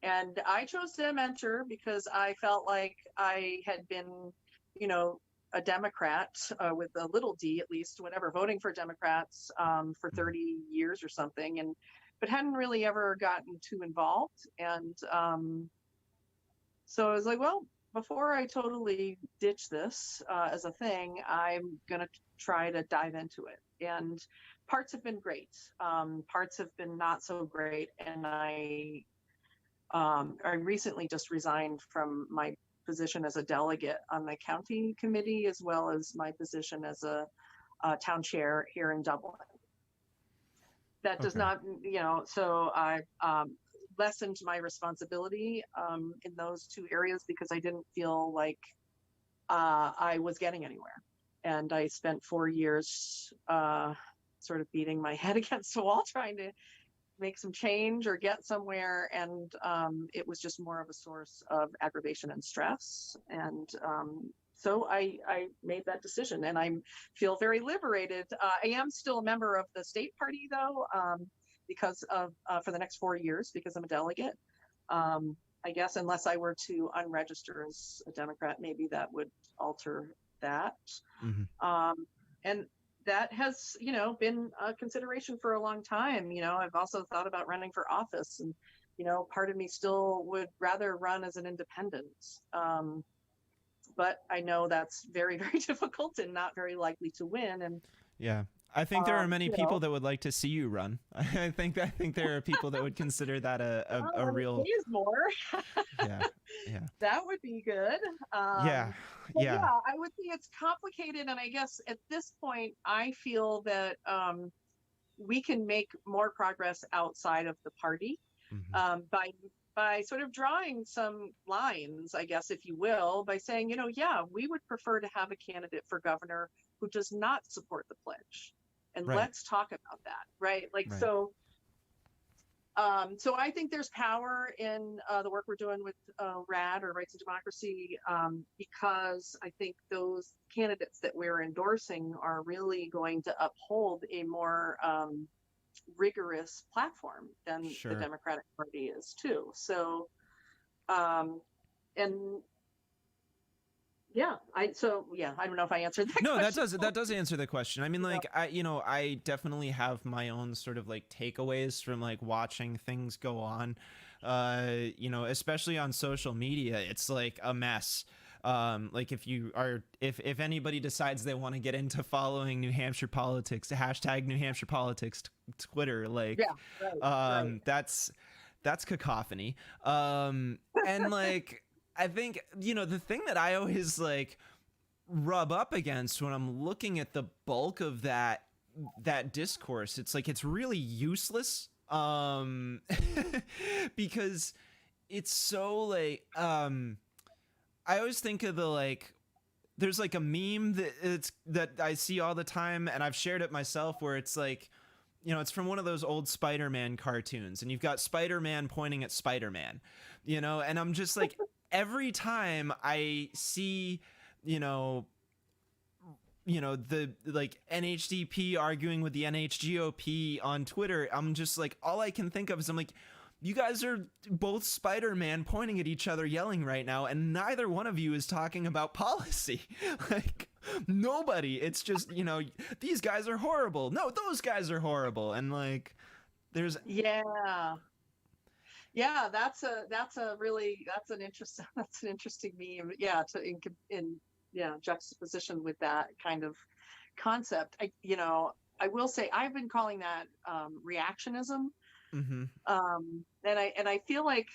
And I chose Dem enter because I felt like I had been, a Democrat with a little d, at least, whatever, voting for Democrats for 30 years or something, but hadn't really ever gotten too involved. And so I was like, well, before I totally ditch this as a thing, I'm going to try to dive into it. And parts have been great. Parts have been not so great. And I recently just resigned from my position as a delegate on the county committee, as well as my position as a town chair here in Dublin. That does not, so I lessened my responsibility in those two areas because I didn't feel like I was getting anywhere. And I spent 4 years sort of beating my head against the wall trying to make some change or get somewhere. And it was just more of a source of aggravation and stress. And so I made that decision, and I feel very liberated. I am still a member of the state party, though, because of for the next 4 years, because I'm a delegate. I guess unless I were to unregister as a Democrat, maybe that would alter that. And that has, been a consideration for a long time. I've also thought about running for office, and, part of me still would rather run as an independent. But I know that's very, very difficult and not very likely to win. And yeah, I think there are many people that would like to see you run. I think there are people that would consider that a real. Please more. Yeah. That would be good. Yeah. I would say it's complicated, and I guess at this point, I feel that we can make more progress outside of the party by sort of drawing some lines, I guess, if you will, by saying, we would prefer to have a candidate for governor who does not support the pledge. And let's talk about that, right? So I think there's power in the work we're doing with RAD, or Rights and Democracy, because I think those candidates that we're endorsing are really going to uphold a more rigorous platform than the Democratic Party is too. So, I don't know if I answered that. No, question. that does answer the question. I mean, I definitely have my own sort of like takeaways from like watching things go on, especially on social media. It's like a mess. Like if anybody decides they want to get into following New Hampshire politics, hashtag New Hampshire politics Twitter, that's cacophony. And like, I think, the thing that I always like rub up against when I'm looking at the bulk of that discourse, it's like, it's really useless. Because it's so like, I always think of there's like a meme that I see all the time, and I've shared it myself, where it's like, it's from one of those old Spider-Man cartoons, and you've got Spider-Man pointing at Spider-Man, and I'm just like, every time I see, the like NHDP arguing with the NHGOP on Twitter, I'm just like, all I can think of is, I'm like, you guys are both Spider-Man pointing at each other, yelling right now, and neither one of you is talking about policy. Like, nobody. It's just, these guys are horrible. No, those guys are horrible. And like, there's that's an interesting meme. Yeah, in juxtaposition with that kind of concept. I will say I've been calling that reactionism. And I feel like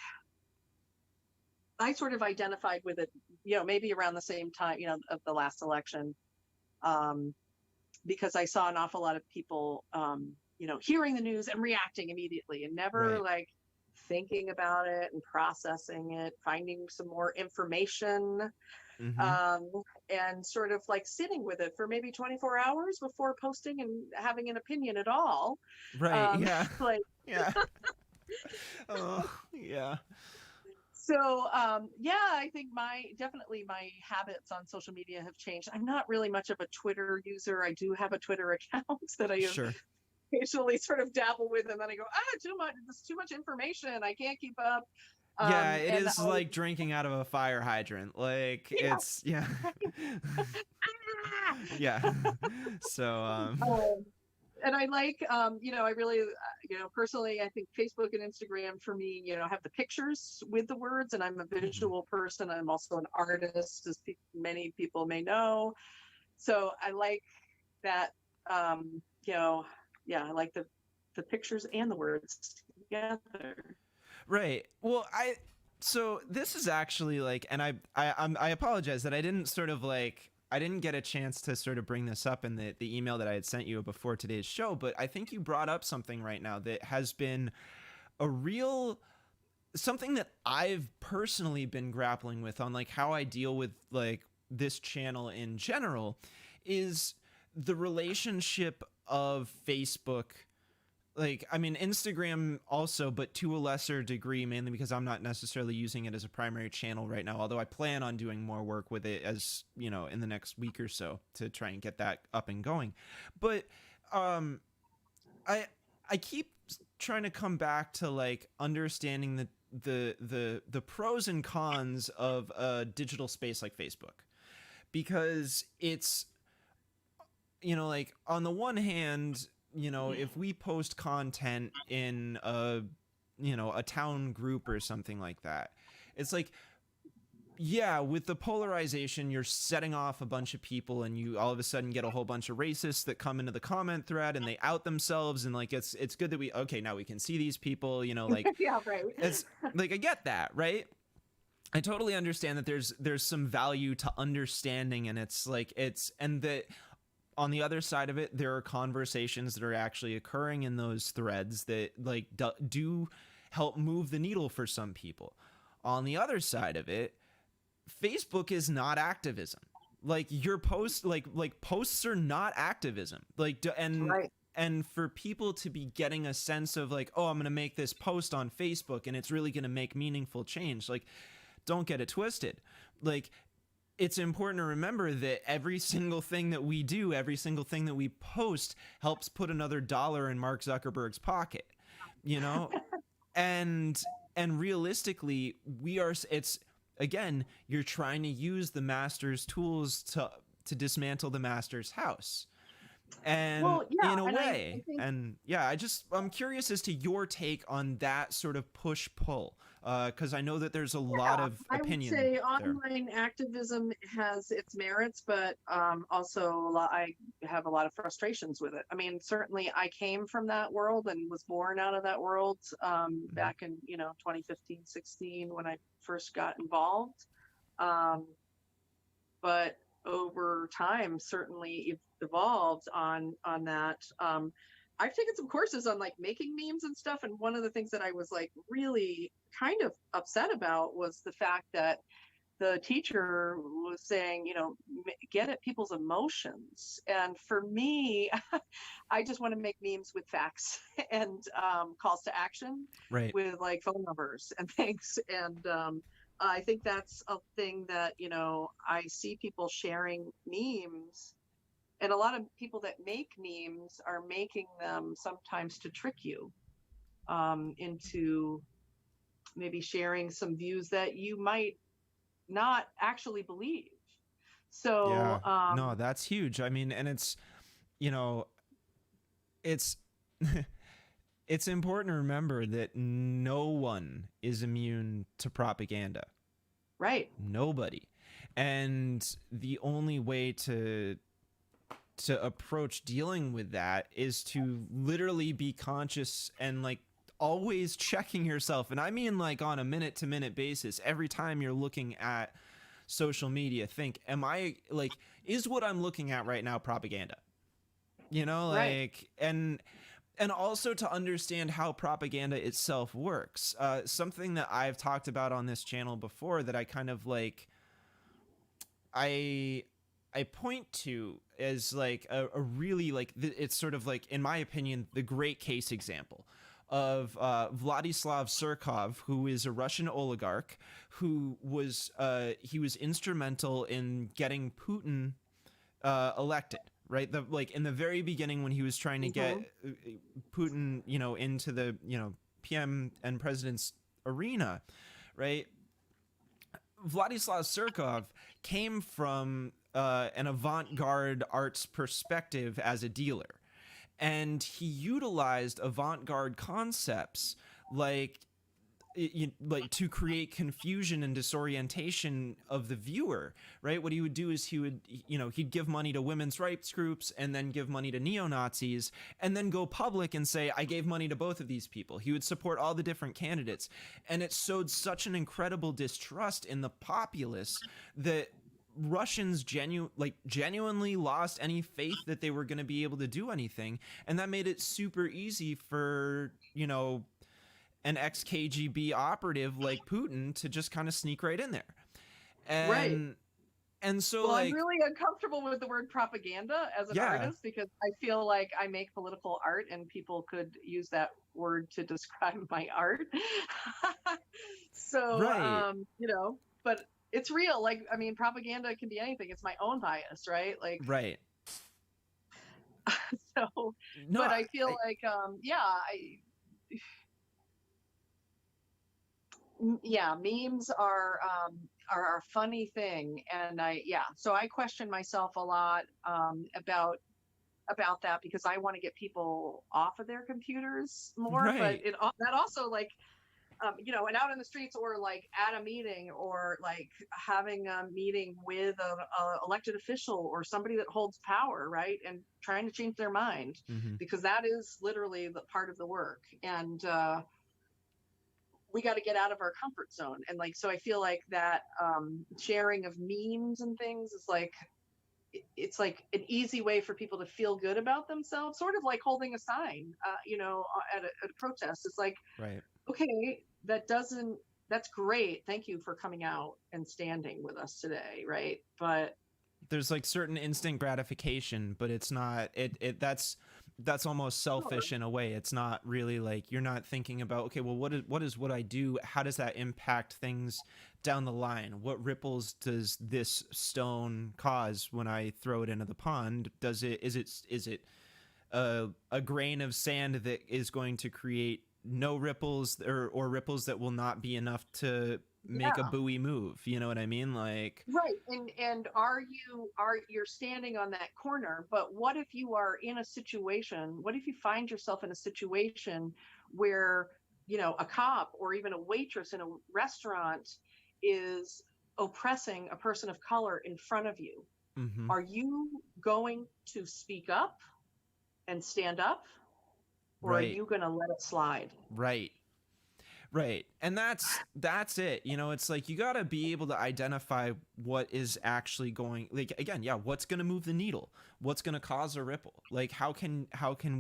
I sort of identified with it, maybe around the same time, of the last election, because I saw an awful lot of people, hearing the news and reacting immediately, and never like thinking about it and processing it, finding some more information, and sort of like sitting with it for maybe 24 hours before posting and having an opinion at all. Oh, yeah. So, I think my habits on social media have changed. I'm not really much of a Twitter user. I do have a Twitter account that I occasionally sort of dabble with, and then I go, there's too much information. I can't keep up. It is like drinking out of a fire hydrant. Like, it's, So, and I like, I really, personally, I think Facebook and Instagram for me, have the pictures with the words, and I'm a visual person. I'm also an artist, as many people may know. So I like that, I like the pictures and the words together. Right. Well, so this is actually like, and I apologize that I didn't sort of like, I didn't get a chance to sort of bring this up in the email that I had sent you before today's show, but I think you brought up something right now that has been something that I've personally been grappling with on like how I deal with like this channel in general, is the relationship of Facebook, like, I mean, Instagram also, but to a lesser degree, mainly because I'm not necessarily using it as a primary channel right now, although I plan on doing more work with it, as you know, in the next week or so, to try and get that up and going. But um I I keep trying to come back to like understanding the pros and cons of a digital space like Facebook, because it's, you know, like, on the one hand, you know, if we post content in a, you know, a town group or something like that, it's like, yeah, with the polarization, you're setting off a bunch of people, and you all of a sudden get a whole bunch of racists that come into the comment thread and they out themselves, and like, it's good that we, okay, now we can see these people, you know, like, Yeah, right. it's like, I get that, right? I totally understand that there's some value to understanding, and it's like, it's, and that on the other side of it, there are conversations that are actually occurring in those threads that like do help move the needle for some people. On the other side of it, Facebook is not activism. Like, your posts, like posts are not activism. Like, Right. and for people to be getting a sense of like, oh, I'm going to make this post on Facebook and it's really going to make meaningful change. Like, don't get it twisted. Like, it's important to remember that every single thing that we do, every single thing that we post helps put another dollar in Mark Zuckerberg's pocket, you know? And realistically, we are, it's, again, you're trying to use the master's tools to dismantle the master's house, and Well, yeah, in a and I way. think And yeah, I'm curious as to your take on that sort of push pull, because I know that there's a lot yeah, of I would opinion say there. online activism has its merits, but also I have a lot of frustrations with it. I mean, certainly I came from that world and was born out of that world Mhm. back in 2015, 16 when I first got involved. Um, but over time, certainly evolved on that. I've taken some courses on like making memes and stuff, and one of the things that I was like really kind of upset about was the fact that the teacher was saying, get at people's emotions. And for me, I just want to make memes with facts and calls to action Right. with like phone numbers and things. And I think that's a thing that, I see people sharing memes. And a lot of people that make memes are making them sometimes to trick you into maybe sharing some views that you might not actually believe. So, Yeah. No, that's huge. I mean, and it's, you know, it's it's important to remember that no one is immune to propaganda. right, Nobody. And the only way to approach dealing with that is to literally be conscious and like always checking yourself. And I mean, like, on a minute to minute basis, every time you're looking at social media, think, am I like, is what I'm looking at right now propaganda? You know, right. like, and also to understand how propaganda itself works. Something that I've talked about on this channel before that I kind of like, I I point to as like a really like it's sort of like, in my opinion, the great case example of Vladislav Surkov, who is a Russian oligarch who was he was instrumental in getting Putin elected. Right, the like in the very beginning when he was trying to get Hmm. Putin, you know, into the, you know, PM and president's arena, right? Vladislav Surkov came from an avant-garde arts perspective as a dealer, and he utilized avant-garde concepts like like to create confusion and disorientation of the viewer. Right, what he would do is he would, you know, he'd give money to women's rights groups and then give money to neo-Nazis and then go public and say, I gave money to both of these people. He would support all the different candidates, and it sowed such an incredible distrust in the populace that Russians genuinely lost any faith that they were going to be able to do anything, and that made it super easy for, you know, an ex KGB operative like Putin to just kind of sneak right in there. Right. And And so Well, I'm like, really uncomfortable with the word propaganda as an yeah, artist because I feel like I make political art and people could use that word to describe my art. So, right, but it's real. Like, I mean, propaganda can be anything. It's my own bias, right? Like, right. so, No, but I feel like, yeah, memes are a funny thing, and so I question myself a lot about that because I want to get people off of their computers more, but right. that also like and out in the streets or like at a meeting or like having a meeting with a elected official or somebody that holds power, right, and trying to change their mind Mm-hmm. because that is literally the part of the work. And we got to get out of our comfort zone. And like, so I feel like that sharing of memes and things is like, it's like an easy way for people to feel good about themselves, sort of like holding a sign, at a protest. It's like, Right. okay, that's great. Thank you for coming out and standing with us today. Right. But There's like certain instant gratification, but it's not that's almost sure. selfish in a way. It's not really like you're not thinking about, okay, well, what I do? How does that impact things down the line? What ripples does this stone cause when I throw it into the pond? Is it a grain of sand that is going to create no ripples, or ripples that will not be enough to make a Yeah. buoy move? You know what I mean? Like, Right. And you're standing on that corner, but what if you are in a situation, what if you find yourself in a situation where, a cop or even a waitress in a restaurant is oppressing a person of color in front of you? mm-hmm. Are you going to speak up and stand up, or are Right, you going to let it slide? right, right. And that's it. It's like you got to be able to identify what is actually going, like, again, yeah, what's going to move the needle? What's going to cause a ripple? Like, how can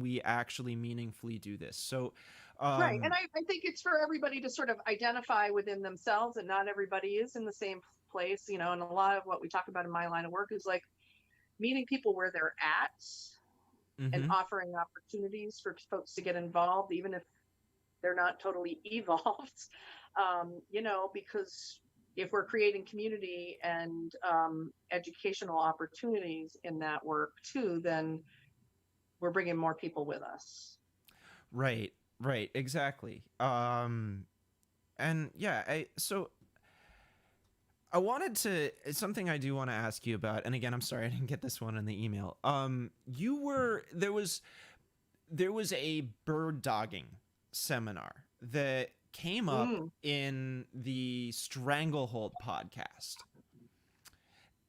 we actually meaningfully do this? So, Right. And um I think it's for everybody to sort of identify within themselves, and not everybody is in the same place, and a lot of what we talk about in my line of work is like meeting people where they're at and mhm. offering opportunities for folks to get involved, even if they're not totally evolved, because if we're creating community and educational opportunities in that work too, then we're bringing more people with us. Right, right, exactly. And yeah, I wanted to, it's something I do want to ask you about. And again, I'm sorry I didn't get this one in the email. You were there was a bird dogging seminar that came up Mm. in the Stranglehold podcast.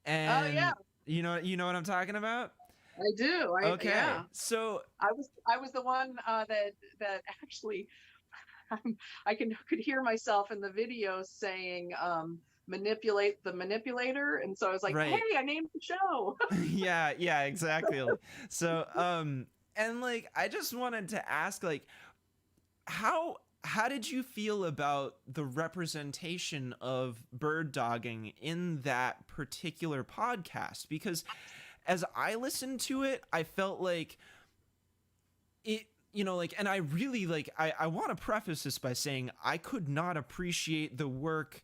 Oh yeah, And you know what I'm talking about? I do. Okay. Yeah. So, I was the one that actually could hear myself in the video saying manipulate the manipulator, and so I was like, right. hey, I named the show. Yeah, yeah, exactly. So, and like I just wanted to ask, like, how did you feel about the representation of bird dogging in that particular podcast? Because as I listened to it, I felt like it, like, and I really like, I want to preface this by saying I could not appreciate the work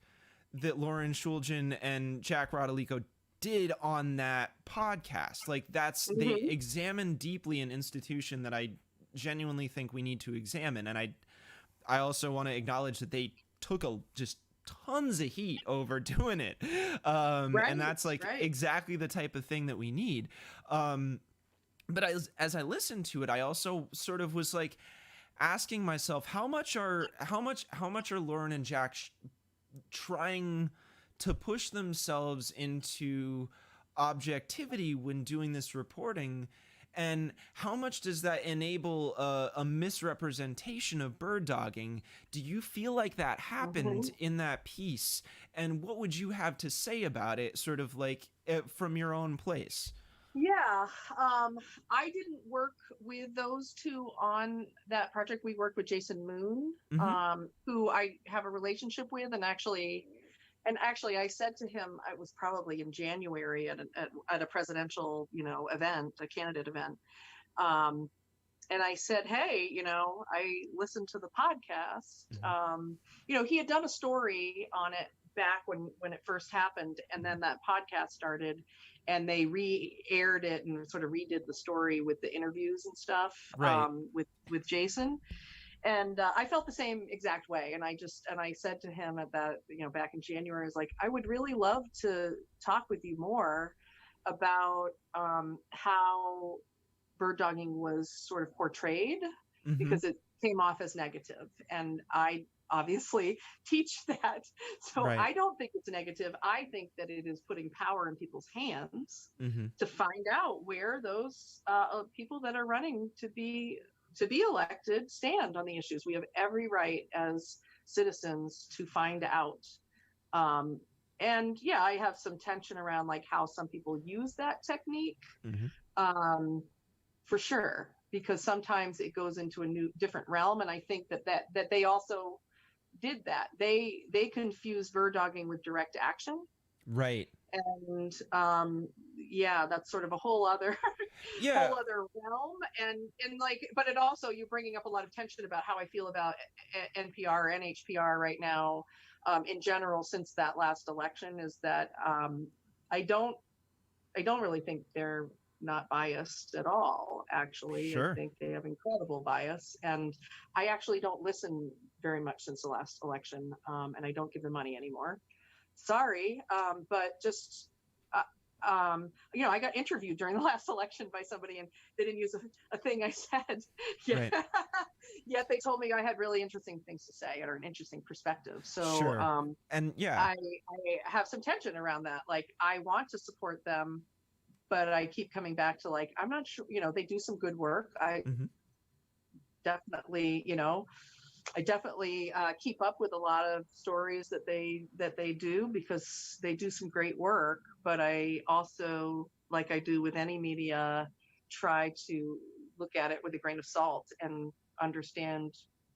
that Lauren Shulgin and Jack Rodolico did on that podcast. Like, they Hmm. examined deeply an institution that I genuinely think we need to examine. And I also want to acknowledge that they took just tons of heat over doing it. Right, And that's like right. exactly the type of thing that we need. But as I listened to it, I also sort of was like asking myself, how much are Lauren and Jack trying to push themselves into objectivity when doing this reporting, and how much does that enable a misrepresentation of bird dogging? Do you feel like that happened Hmm. in that piece, and what would you have to say about it, sort of like from your own place? Yeah, I didn't work with those two on that project. We worked with Jason Moon, Mm-hmm. who I have a relationship with, and actually And actually, I said to him, I was probably in January at a presidential, event, a candidate event. Um, and I said, hey, I listened to the podcast. Mhm. He had done a story on it back when it first happened, and then that podcast started, and they re-aired it and sort of redid the story with the interviews and stuff, Right. with Jason. And I felt the same exact way. And I said to him at that, back in January, I was like, I would really love to talk with you more about how bird dogging was sort of portrayed, Hmm. because it came off as negative. And I obviously teach that. So Right. I don't think it's negative. I think that it is putting power in people's hands Hmm. to find out where those people that are running to be elected stand on the issues. We have every right as citizens to find out. Um, and yeah, I have some tension around like how some people use that technique. Hmm. Um, for sure, because sometimes it goes into a new different realm. And I think that they also did that. They confuse bird dogging with direct action. Right. And yeah, that's sort of a whole other Yeah. whole other realm. And like, but it also, you're bringing up a lot of tension about how I feel about NPR, NHPR right now, in general, since that last election, is that I don't really think they're not biased at all. Actually, I Sure. think they have incredible bias, and I actually don't listen very much since the last election, and I don't give them money anymore. Sorry, but just. I got interviewed during the last election by somebody, and they didn't use a thing I said. Yeah. Right. Yet they told me I had really interesting things to say or an interesting perspective. So Sure. And yeah. I have some tension around that. Like, I want to support them, but I keep coming back to, like, I'm not sure, they do some good work. Hmm. Definitely, I definitely keep up with a lot of stories that they do, because they do some great work. But I also, like I do with any media, try to look at it with a grain of salt and understand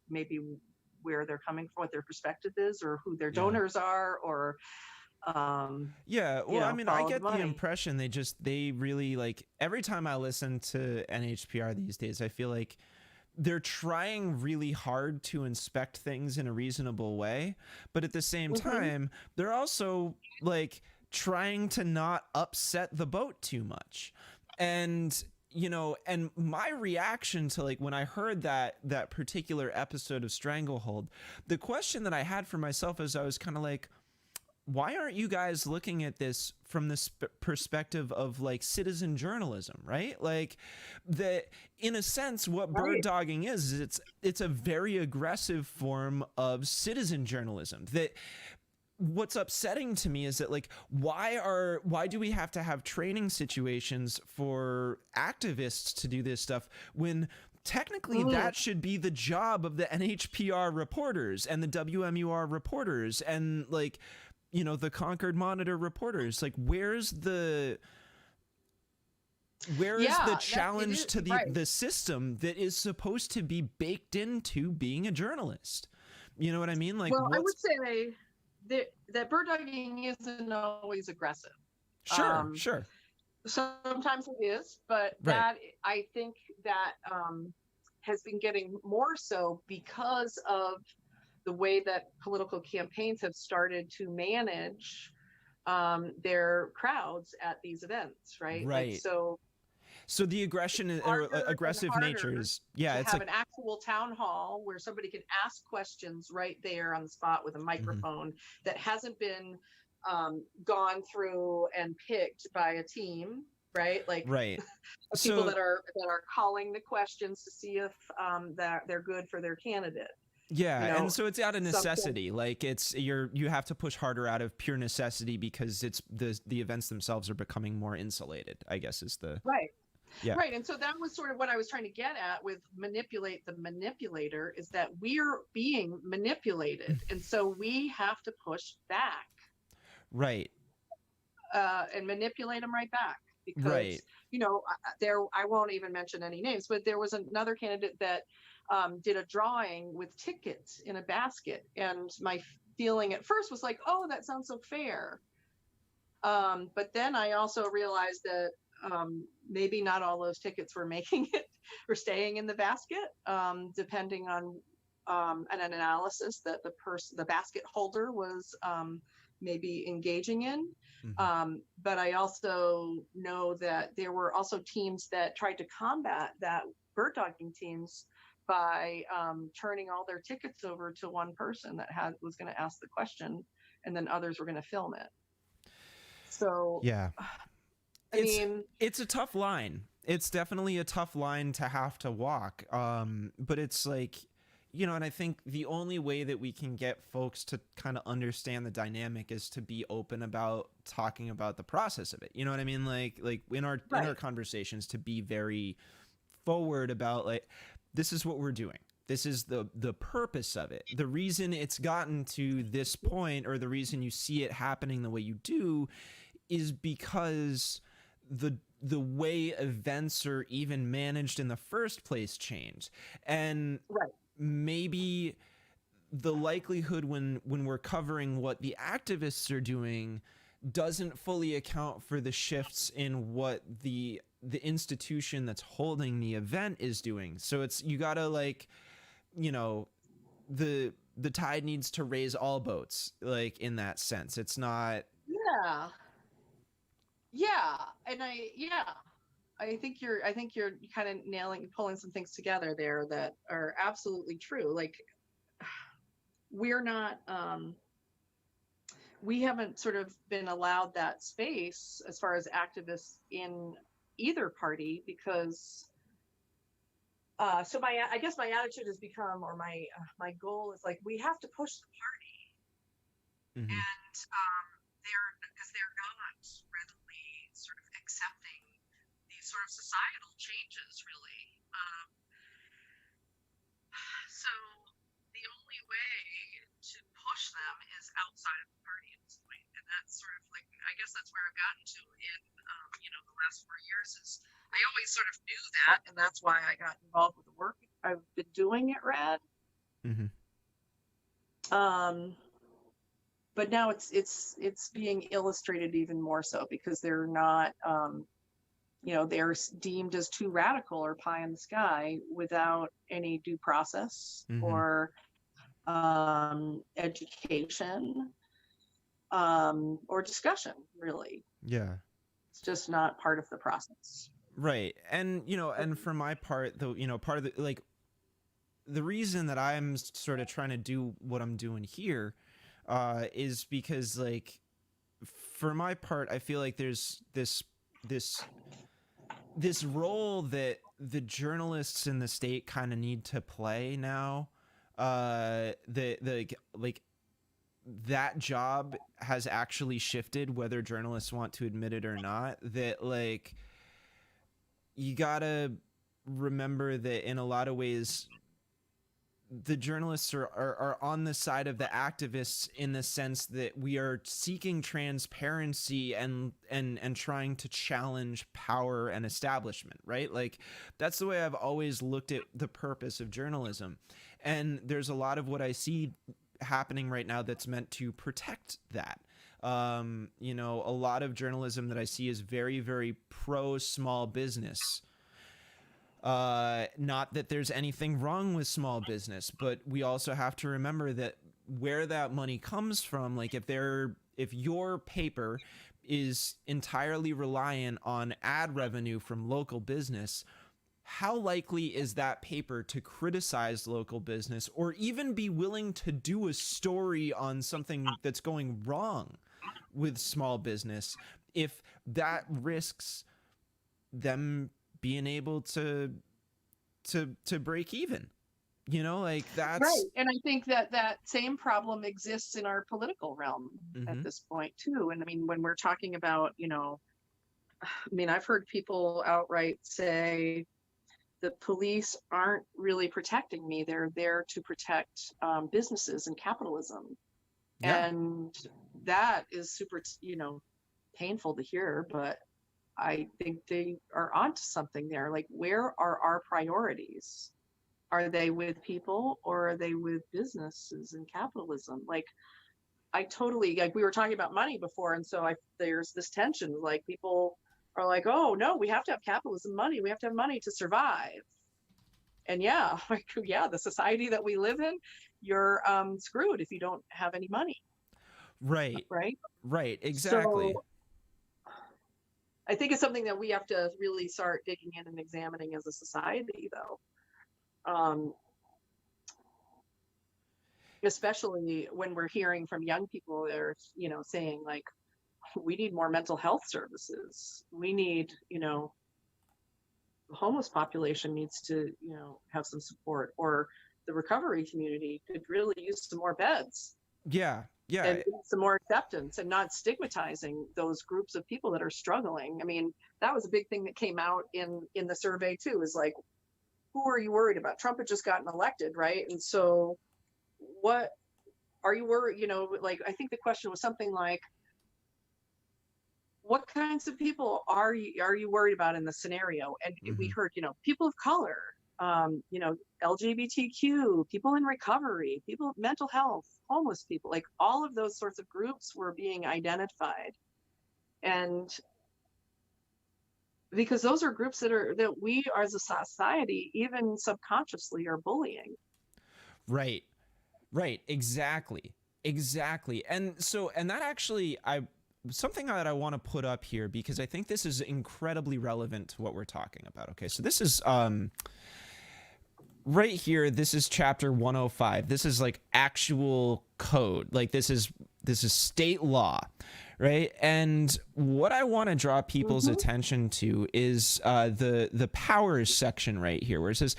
maybe where they're coming from, what their perspective is, or who their Yeah. donors are, or Yeah, well, I mean, I follow the get the money. impression they really like every time I listen to NHPR these days, I feel like they're trying really hard to inspect things in a reasonable way, but at the same Mm-hmm. time, they're also like trying to not upset the boat too much. And and my reaction to like when I heard that particular episode of Stranglehold, the question that I had for myself is I was kind of like, why aren't you guys looking at this from the perspective of like citizen journalism, right? Like that, in a sense, what bird Right. dogging is it's a very aggressive form of citizen journalism. That what's upsetting to me is that like why do we have to have training situations for activists to do this stuff when technically Mm. that should be the job of the NHPR reporters and the WMUR reporters and like the Concord Monitor reporters. Like where is the Yeah, it challenge is to the right. the system that is supposed to be baked into being a journalist? You know what I mean? Like Well, I what's would say that bird dogging isn't always aggressive. sure, Um, sure. Sometimes it is, but Right. I think that has been getting more so because of the way that political campaigns have started to manage their crowds at these events, right? Like, Right. so So the aggression or harder and aggressive nature harder is yeah, to it's have like an actual town hall where somebody can ask questions right there on the spot with a mhm, microphone, that hasn't been gone through and picked by a team, right? Like, right. people So that are calling the questions to see if that they're good for their candidate. yeah, You and know, so it's out of something. necessity. Like you have to push harder out of pure necessity because it's the events themselves are becoming more insulated, I guess is the Right. yeah. Right. And so that was sort of what I was trying to get at with manipulate the manipulator, is that we're being manipulated. And so we have to push back, Right. and manipulate them right back. Right. Because, I won't even mention any names, but there was another candidate that did a drawing with tickets in a basket. And my feeling at first was like, oh, that sounds so fair. But then I also realized that maybe not all those tickets were making it or staying in the basket, depending on an analysis that the basket holder was maybe engaging in. But I also know that there were also teams that tried to combat that, bird dogging teams, by turning all their tickets over to one person that was going to ask the question, and then others were going to film it. So Yeah. I mean, it's a tough line. It's definitely a tough line to have to walk. But it's like, and I think the only way that we can get folks to kind of understand the dynamic is to be open about talking about the process of it. You know what I mean? Like in our conversations, to be very forward about, like, this is what we're doing. This is the purpose of it. The reason it's gotten to this point, or the reason you see it happening the way you do, is because the way events are even managed in the first place changed. And maybe the likelihood when we're covering what the activists are doing doesn't fully account for the shifts in what the institution that's holding the event is doing. So it's, you gotta, like, the tide needs to raise all boats, like, in that sense. It's not. And I think you're kind of pulling some things together there that are absolutely true. Like, we haven't sort of been allowed that space as far as activists in either party, because so I guess my attitude has become, or my goal is, like, we have to push the party, and they're not readily sort of accepting these sort of societal changes, really. So the only way to push them is outside of the party at this point, and that's sort of, like, I guess that's where I've gotten to in the last 4 years. Is I always sort of knew that, and that's why I got involved with the work I've been doing at RAD. But now it's being illustrated even more so, because they're not, they're deemed as too radical or pie in the sky without any due process or education or discussion, really. Yeah. It's just not part of the process. Right. And, and for my part, though, part of the, like, the reason that I'm sort of trying to do what I'm doing here is because, like, for my part, I feel like there's this role that the journalists in the state kind of need to play now. Like, that job has actually shifted, whether journalists want to admit it or not. That, like, you gotta remember that in a lot of ways, the journalists are on the side of the activists, in the sense that we are seeking transparency and trying to challenge power and establishment, right? Like, that's the way I've always looked at the purpose of journalism. And there's a lot of what I see happening right now that's meant to protect that. A lot of journalism that I see is very, very pro small business. Not that there's anything wrong with small business, but we also have to remember that where that money comes from, like, if your paper is entirely reliant on ad revenue from local business, how likely is that paper to criticize local business, or even be willing to do a story on something that's going wrong with small business, if that risks them being able to break even? Like, that's right. And I think that same problem exists in our political realm at this point too. And I mean, when we're talking about, I've heard people outright say, the police aren't really protecting me. They're there to protect businesses and capitalism. Yeah. And that is super, painful to hear, but I think they are onto something there. Like, where are our priorities? Are they with people, or are they with businesses and capitalism? Like, I totally, like, we were talking about money before, and so there's this tension, like people are like, oh no, we have to have capitalism, money, we have to have money to survive. And yeah, like, yeah, the society that we live in, you're screwed if you don't have any money. Right. Right. Right. Exactly. So I think it's something that we have to really start digging in and examining as a society, though. Especially when we're hearing from young people, they're, saying like, we need more mental health services. We need, the homeless population needs to, have some support, or the recovery community could really use some more beds. Yeah. Yeah. And some more acceptance, and not stigmatizing those groups of people that are struggling. I mean, that was a big thing that came out in the survey too, is like, who are you worried about? Trump had just gotten elected, right? And so what are you worried, like, I think the question was something like, what kinds of people are you worried about in the scenario? And we heard, people of color, LGBTQ, people in recovery, people with mental health, homeless people, like all of those sorts of groups were being identified. And because those are groups that we as a society, even subconsciously, are bullying. Right. Right. Exactly. And that actually, something that I want to put up here, because I think this is incredibly relevant to what we're talking about. Okay, so this is right here. This is chapter 105. This is like actual code. Like this is state law, right? And what I want to draw people's attention to is the powers section right here, where it says,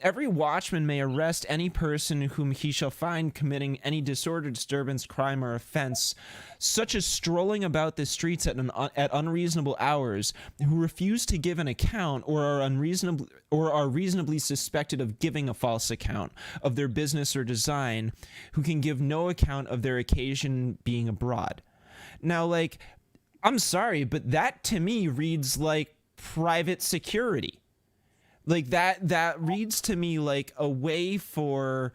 every watchman may arrest any person whom he shall find committing any disorder, disturbance, crime, or offense, such as strolling about the streets at unreasonable hours, who refuse to give an account, or are reasonably suspected of giving a false account of their business or design, who can give no account of their occasion being abroad. Now, like, I'm sorry, but that to me reads like private security. Like that reads to me like a way for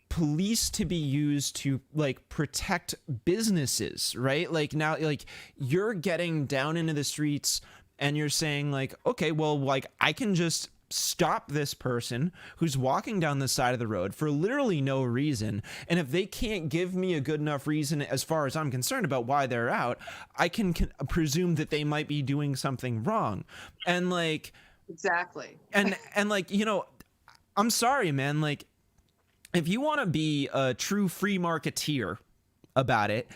police to be used to like protect businesses, right? Like now, like you're getting down into the streets and you're saying like, okay, well, like I can just stop this person who's walking down the side of the road for literally no reason, and if they can't give me a good enough reason as far as I'm concerned about why they're out, I can presume that they might be doing something wrong. And like, exactly. And like, I'm sorry, man, like if you want to be a true free marketeer about it,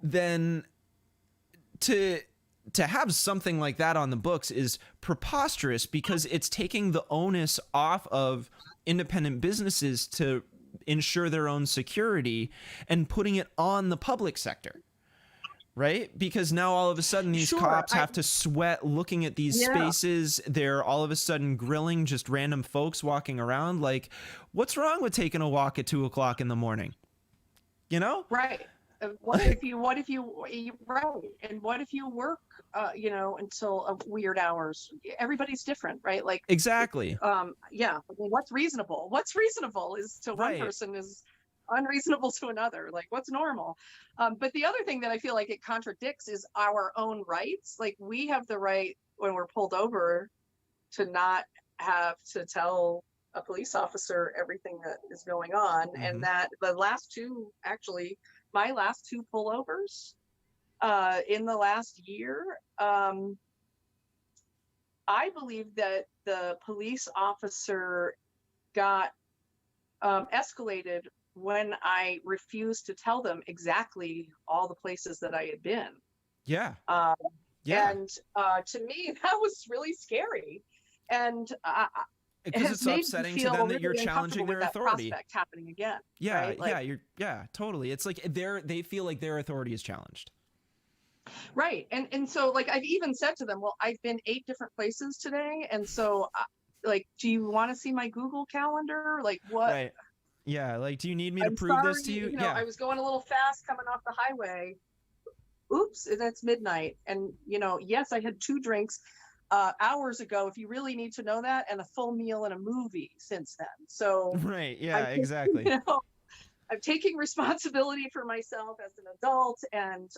then to have something like that on the books is preposterous, because it's taking the onus off of independent businesses to ensure their own security and putting it on the public sector. Right? Because now all of a sudden these cops have to sweat looking at these spaces. They're all of a sudden grilling just random folks walking around. Like, what's wrong with taking a walk at 2 o'clock in the morning? Right. What if you right. And what if you work, until weird hours? Everybody's different, right? Like, exactly. Yeah. I mean, what's reasonable? What's reasonable is to one person is unreasonable to another. Like, what's normal? But the other thing that I feel like it contradicts is our own rights. Like, we have the right, when we're pulled over, to not have to tell a police officer everything that is going on. And that my last two pullovers in the last year, I believe that the police officer got escalated when I refused to tell them exactly all the places that I had been. Yeah. And to me, that was really scary. And because it's upsetting to them that you're challenging their authority. That happening again. Yeah, right? Like, totally. It's like they feel like their authority is challenged. Right. And so, like, I've even said to them, well, I've been 8 different places today, and so like, do you want to see my Google Calendar? Like, what? Right. Yeah, like, do you need me to prove this to you? I was going a little fast coming off the highway. Oops, and it's midnight. And, yes, I had 2 drinks hours ago, if you really need to know that, and a full meal and a movie since then. So right, yeah, exactly. I'm taking responsibility for myself as an adult, and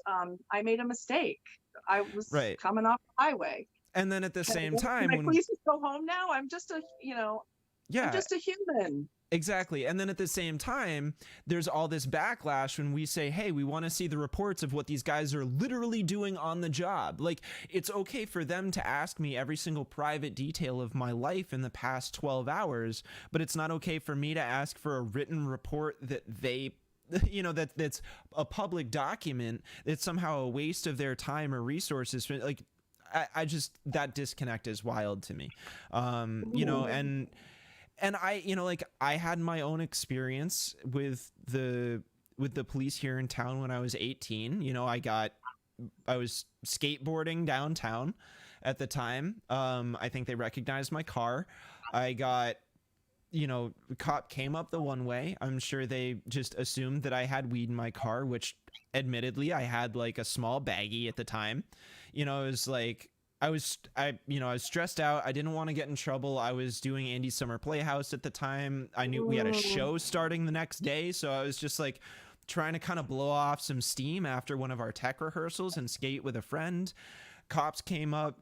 I made a mistake. I was Right. coming off the highway. And then at the same time, can I please just go home now? I'm just a, yeah, I'm just a human. exactly. And then at the same time, there's all this backlash when we say, hey, we want to see the reports of what these guys are literally doing on the job. Like, it's okay for them to ask me every single private detail of my life in the past 12 hours, but it's not okay for me to ask for a written report that they that's a public document. That's somehow a waste of their time or resources. Like, I just, that disconnect is wild to me. And I, like, I had my own experience with the police here in town when I was 18. I was skateboarding downtown at the time. I think they recognized my car. I got, the cop came up the one way. I'm sure they just assumed that I had weed in my car, which admittedly I had like a small baggie at the time. It was like, I was stressed out. I didn't want to get in trouble. I was doing Andy's Summer Playhouse at the time. I knew we had a show starting the next day. So I was just like trying to kind of blow off some steam after one of our tech rehearsals and skate with a friend. Cops came up,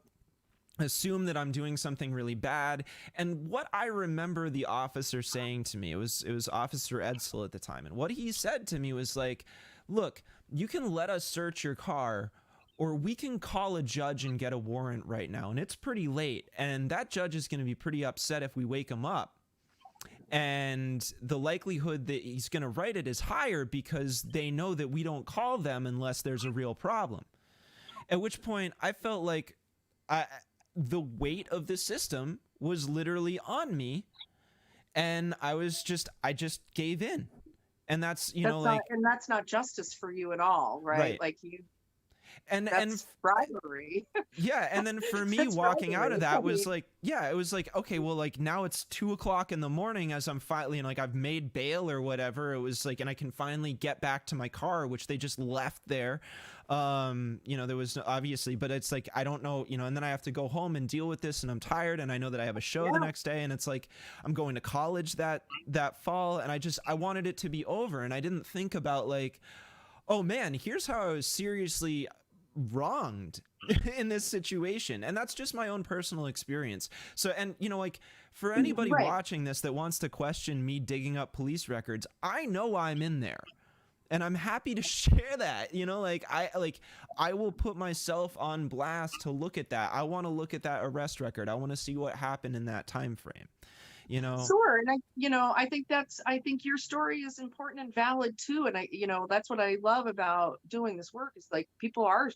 assumed that I'm doing something really bad. And what I remember the officer saying to me, it was Officer Edsel at the time. And what he said to me was like, look, you can let us search your car, or we can call a judge and get a warrant right now. And it's pretty late. And that judge is going to be pretty upset if we wake him up. And the likelihood that he's going to write it is higher because they know that we don't call them unless there's a real problem. At which point I felt like the weight of the system was literally on me. And I just gave in. And that's, and that's not justice for you at all, right? Like that's bribery. Yeah. And then for me, walking out of that was like, it was like, okay, well, like now it's 2:00 in the morning as I'm finally, and like I've made bail or whatever. It was like, and I can finally get back to my car, which they just left there. There was obviously, but it's like, I don't know, and then I have to go home and deal with this, and I'm tired, and I know that I have a show the next day, and it's like, I'm going to college that fall, and I wanted it to be over. And I didn't think about like, oh man, here's how I was seriously wronged in this situation. And that's just my own personal experience. So, and like for anybody watching this that wants to question me digging up police records, I know I'm in there. And I'm happy to share that, I will put myself on blast to look at that. I want to look at that arrest record. I want to see what happened in that time frame. Sure. And I think your story is important and valid too. And that's what I love about doing this work is like people are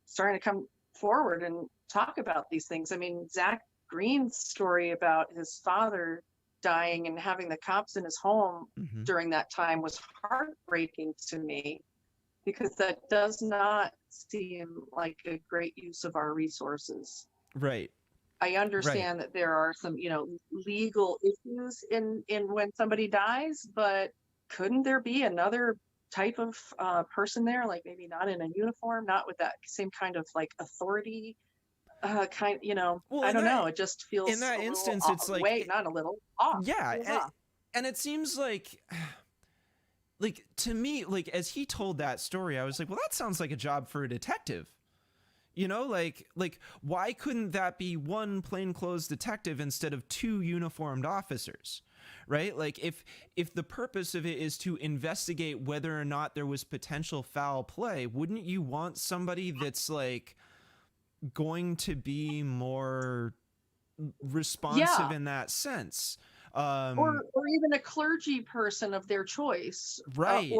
starting to come forward and talk about these things. I mean, Zach Green's story about his father dying and having the cops in his home during that time was heartbreaking to me because that does not seem like a great use of our resources. Right. I understand that there are some, legal issues in when somebody dies, but couldn't there be another type of person there, like maybe not in a uniform, not with that same kind of like authority well, I don't know. It just feels in that instance, it's like not a little off. Yeah. And it seems like to me, like as he told that story, I was like, well, that sounds like a job for a detective. Like why couldn't that be one plainclothes detective instead of two uniformed officers? Right? Like if the purpose of it is to investigate whether or not there was potential foul play, wouldn't you want somebody that's like going to be more responsive in that sense? Or even a clergy person of their choice. Right.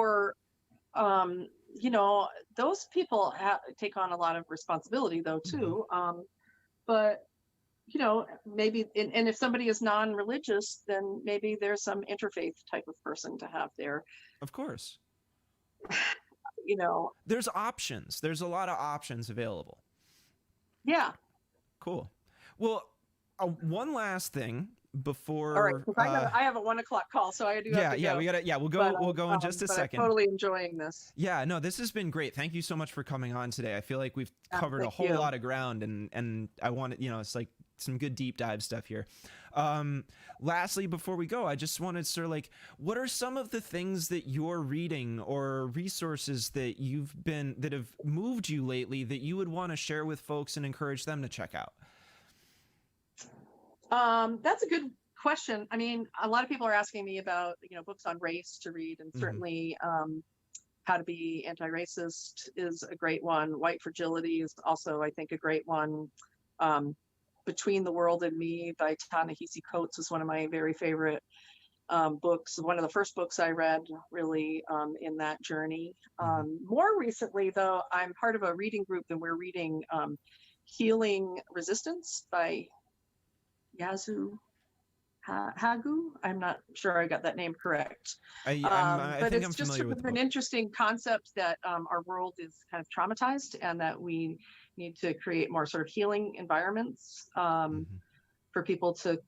Those people take on a lot of responsibility though too. But maybe, and if somebody is non-religious, then maybe there's some interfaith type of person to have there. Of course. There's options. There's a lot of options available. Yeah. Cool. Well, one last thing before. All right, I have a 1:00 call, so I do. Have to go. We'll go in just a second. I'm totally enjoying this. Yeah, no, this has been great. Thank you so much for coming on today. I feel like we've covered a whole lot of ground, and I want to, it's like some good deep dive stuff here. Lastly, before we go, I just wanted to sort of like, what are some of the things that you're reading or resources that that have moved you lately that you would want to share with folks and encourage them to check out? That's a good question. I mean, a lot of people are asking me about, books on race to read, and Mm-hmm. certainly How to Be Anti-Racist is a great one. White Fragility is also, I think, a great one. Um, Between the World and Me by Ta-Nehisi Coates is one of my very favorite books. One of the first books I read really in that journey. Mm-hmm. More recently, though, I'm part of a reading group and we're reading Healing Resistance by Yazoo Hagu. I'm not sure I got that name correct. I But think it's I'm just familiar sort with of the an book. interesting concept that our world is kind of traumatized and that we need to create more sort of healing environments Mm-hmm. for people to,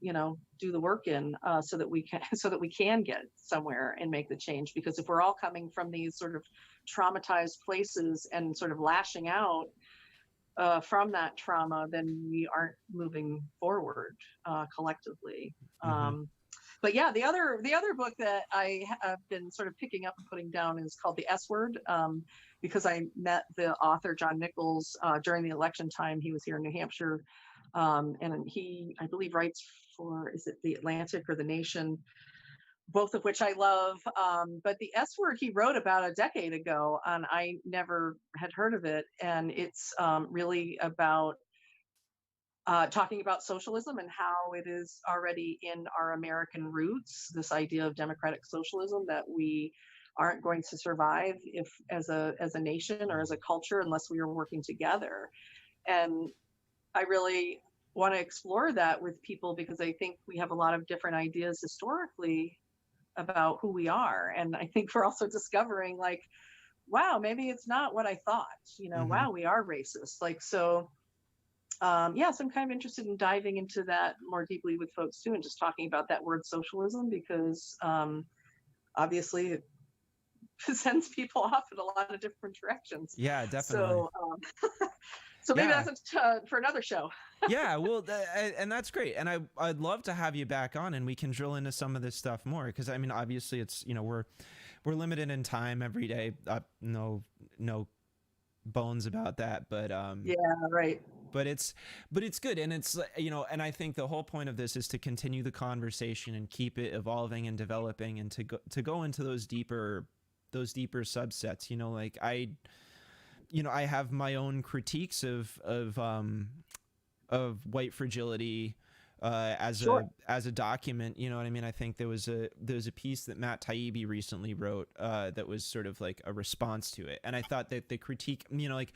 do the work in so that we can get somewhere and make the change. Because if we're all coming from these sort of traumatized places and sort of lashing out from that trauma, then we aren't moving forward collectively. Mm-hmm. But yeah, the other book that I have been sort of picking up and putting down is called The S Word, because I met the author John Nichols during the election time. He was here in New Hampshire, and he, I believe, writes for, is it The Atlantic or The Nation, both of which I love. But The S Word he wrote about a decade ago, and I never had heard of it. And it's really about talking about socialism and how it is already in our American roots, this idea of democratic socialism, that we aren't going to survive if as a nation or as a culture unless we are working together. And I really want to explore that with people because I think we have a lot of different ideas historically about who we are. And I think we're also discovering, like, wow, maybe it's not what I thought, Mm-hmm. wow, we are racist. Like, so so I'm kind of interested in diving into that more deeply with folks too, and just talking about that word socialism because obviously it sends people off in a lot of different directions. Yeah, definitely. So, so maybe Yeah. that's for another show. Yeah, well, and that's great, and I'd love to have you back on, and we can drill into some of this stuff more. Because I mean, obviously, it's we're limited in time every day. No bones about that, but Yeah, right. but it's good, and it's and I think the whole point of this is to continue the conversation and keep it evolving and developing, and to go into those deeper subsets. Like I have my own critiques of white fragility Sure. as a document. You know what I mean? I think there was a piece that Matt Taibbi recently wrote that was sort of like a response to it, and I thought that the critique, like,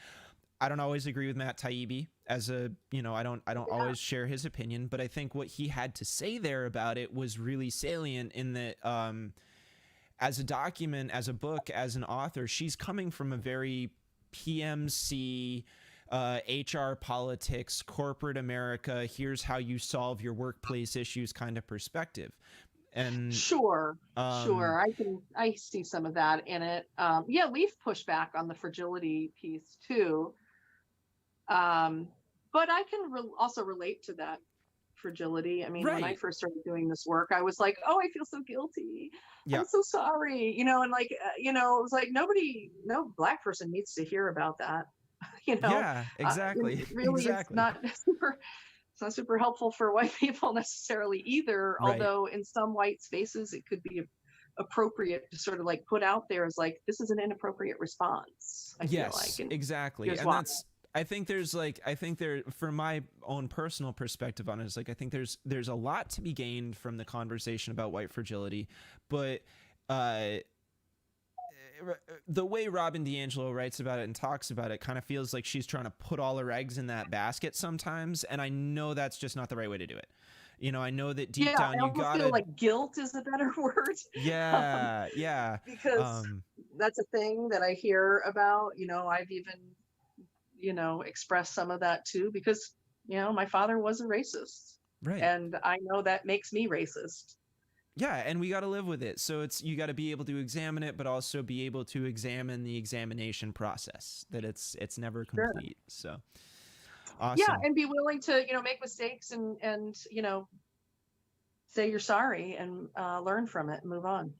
I don't always agree with Matt Taibbi as a, I don't Yeah. always share his opinion, but I think what he had to say there about it was really salient in that as a document, as a book, as an author, she's coming from a very PMC, HR politics, corporate America, here's how you solve your workplace issues kind of perspective. And Sure, um, sure. I see some of that in it. Yeah, we've pushed back on the fragility piece too. Um, but I can also relate to that fragility. I mean, when I right. first started doing this work, I was like, oh, I feel so guilty. Yeah. I'm so sorry. And like, it was like no Black person needs to hear about that. Yeah, exactly. Really, Exactly. it's not super helpful for white people necessarily either. Right. Although in some white spaces, it could be appropriate to sort of like put out there as like, this is an inappropriate response, I feel like. Yes, And exactly. here's And why. that's I think there, from my own personal perspective on it, is like, I think there's a lot to be gained from the conversation about white fragility, but uh the way Robin DiAngelo writes about it and talks about it kind of feels like she's trying to put all her eggs in that basket sometimes, and I know that's just not the right way to do it. I know that deep Yeah, down I you almost feel gotta. like guilt is a better word. um, Yeah, yeah. because um that's a thing that I hear about. I've even, expressed some of that too, because, my father was a racist. right. And I know that makes me racist. Yeah, and we got to live with it. So it's, you got to be able to examine it, but also be able to examine the examination process, that it's never Sure. complete. So Yeah, awesome. and be willing to, make mistakes and, say you're sorry and learn from it and move on.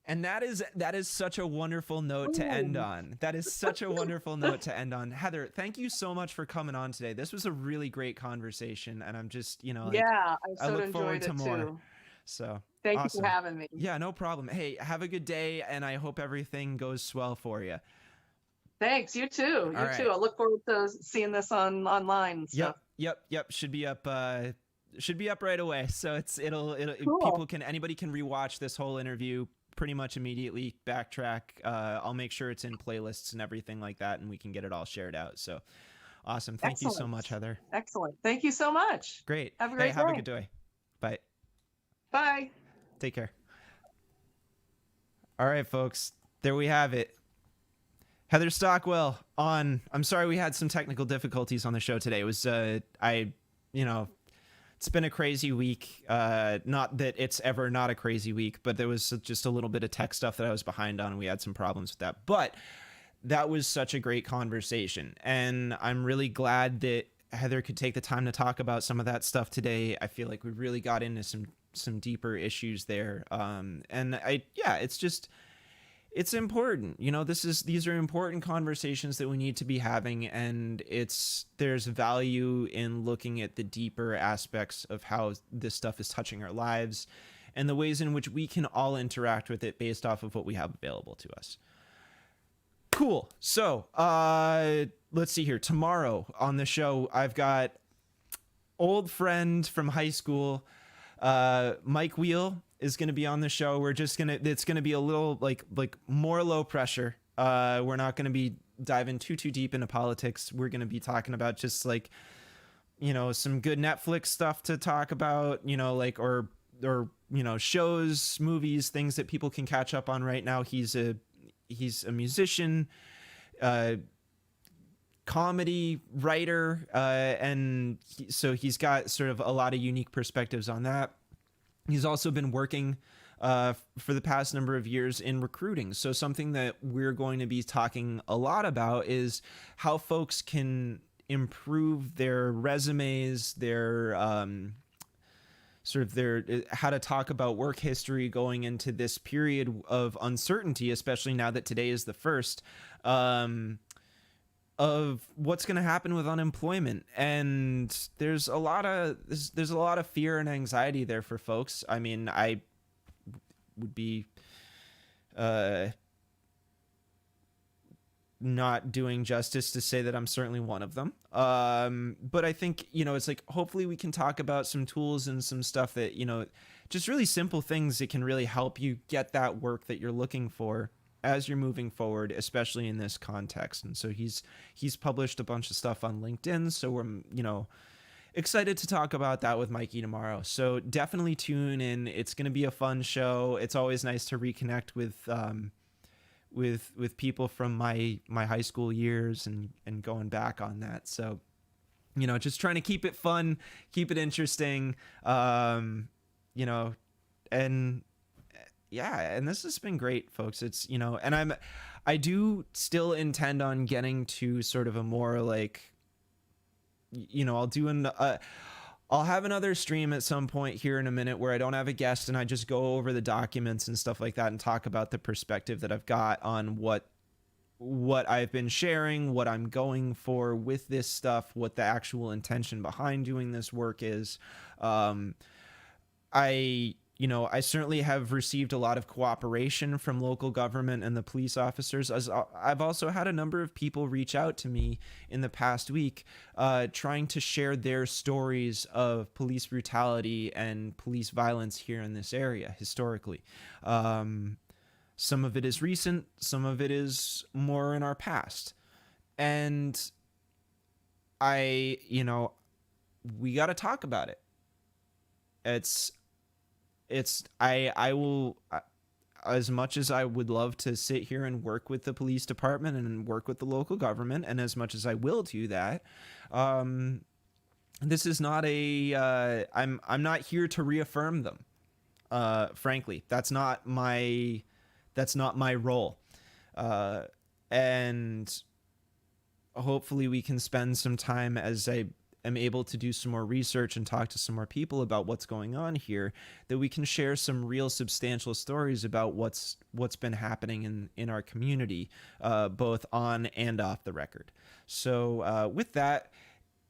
And that is such a wonderful note to end on. That is such a wonderful note to end on. Heather, thank you so much for coming on today. This was a really great conversation, and I'm just, like, Yeah, I I look enjoyed forward to it more. too. So Thank you for awesome. having me. Yeah, no problem. Hey, have a good day, and I hope everything goes swell for you. Thanks. You too. All You right. too. I look forward to seeing this online and stuff. Yep. Should be up right away. So it'll Cool. anybody can rewatch this whole interview pretty much immediately, backtrack. I'll make sure it's in playlists and everything like that, and we can get it all shared out. So awesome. Thank you so much, Heather. Excellent. Thank you so much. Great. Have a great day. Have a good day. Bye. Bye. Take care. All right, folks. There we have it. Heather Stockwell on. I'm sorry we had some technical difficulties on the show today. It was it's been a crazy week. Not that it's ever not a crazy week, but there was just a little bit of tech stuff that I was behind on, and we had some problems with that. But that was such a great conversation, and I'm really glad that Heather could take the time to talk about some of that stuff today. I feel like we really got into some deeper issues there. It's important. These are important conversations that we need to be having, and there's value in looking at the deeper aspects of how this stuff is touching our lives and the ways in which we can all interact with it based off of what we have available to us. Cool. So, let's see here. Tomorrow on the show, I've got old friend from high school, Mike Wheel, is going to be on the show. It's going to be a little like more low pressure. We're not going to be diving too deep into politics. We're going to be talking about just some good Netflix stuff to talk about, or shows, movies, things that people can catch up on right now. He's a musician, comedy writer, so he's got sort of a lot of unique perspectives on that. He's also been working for the past number of years in recruiting. So something that we're going to be talking a lot about is how folks can improve their resumes, their how to talk about work history going into this period of uncertainty, especially now that today is the first, of what's going to happen with unemployment. And there's a lot of fear and anxiety there for folks. I mean, I would be not doing justice to say that I'm certainly one of them. But I think, it's like, hopefully we can talk about some tools and some stuff that, just really simple things that can really help you get that work that you're looking for as you're moving forward, especially in this context. And so he's published a bunch of stuff on LinkedIn. So we're, excited to talk about that with Mikey tomorrow. So definitely tune in. It's going to be a fun show. It's always nice to reconnect with people from my high school years and going back on that. So, just trying to keep it fun, keep it interesting, and yeah, and this has been great, folks. It's, and I do still intend on getting to sort of a more I'll have another stream at some point here in a minute where I don't have a guest and I just go over the documents and stuff like that and talk about the perspective that I've got on what I've been sharing, what I'm going for with this stuff, what the actual intention behind doing this work is. I certainly have received a lot of cooperation from local government and the police officers. As I've also had a number of people reach out to me in the past week, trying to share their stories of police brutality and police violence here in this area historically. Some of it is recent, some of it is more in our past. And we got to talk about it. I will, as much as I would love to sit here and work with the police department and work with the local government, and as much as I will do that, this is not I'm not here to reaffirm them. Frankly, that's not my role. And hopefully we can spend some time as am able to do some more research and talk to some more people about what's going on here, that we can share some real substantial stories about what's been happening in our community, both on and off the record. So with that,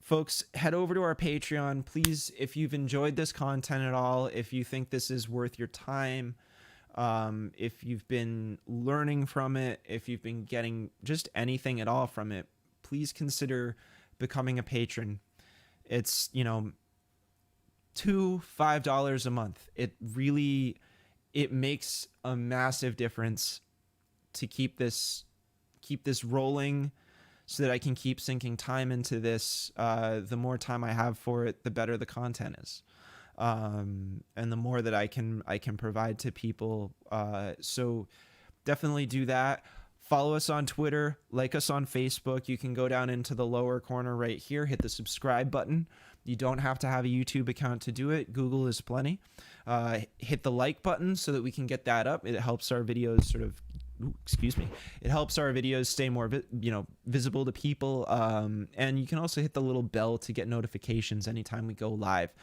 folks, head over to our Patreon. Please, if you've enjoyed this content at all, if you think this is worth your time, if you've been learning from it, if you've been getting just anything at all from it, please consider becoming a patron. It's, $2, $5 a month. It makes a massive difference to keep this rolling, so that I can keep sinking time into this. The more time I have for it, the better the content is, and the more that I can provide to people. So definitely do that. Follow us on Twitter, like us on Facebook. You can go down into the lower corner right here, hit the subscribe button. You don't have to have a YouTube account to do it. Google is plenty. Hit the like button so that we can get that up. It helps our videos It helps our videos stay more, visible to people. And you can also hit the little bell to get notifications anytime we go live.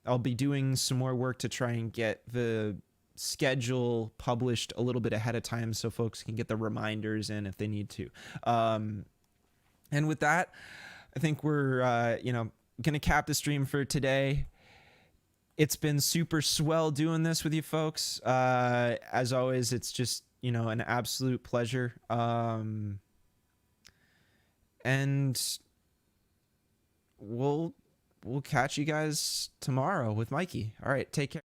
I'll be doing some more work to try and get the schedule published a little bit ahead of time so folks can get the reminders in if they need to. And with that, I think we're, going to cap the stream for today. It's been super swell doing this with you folks. As always, it's just, an absolute pleasure. And we'll catch you guys tomorrow with Mikey. All right, take care.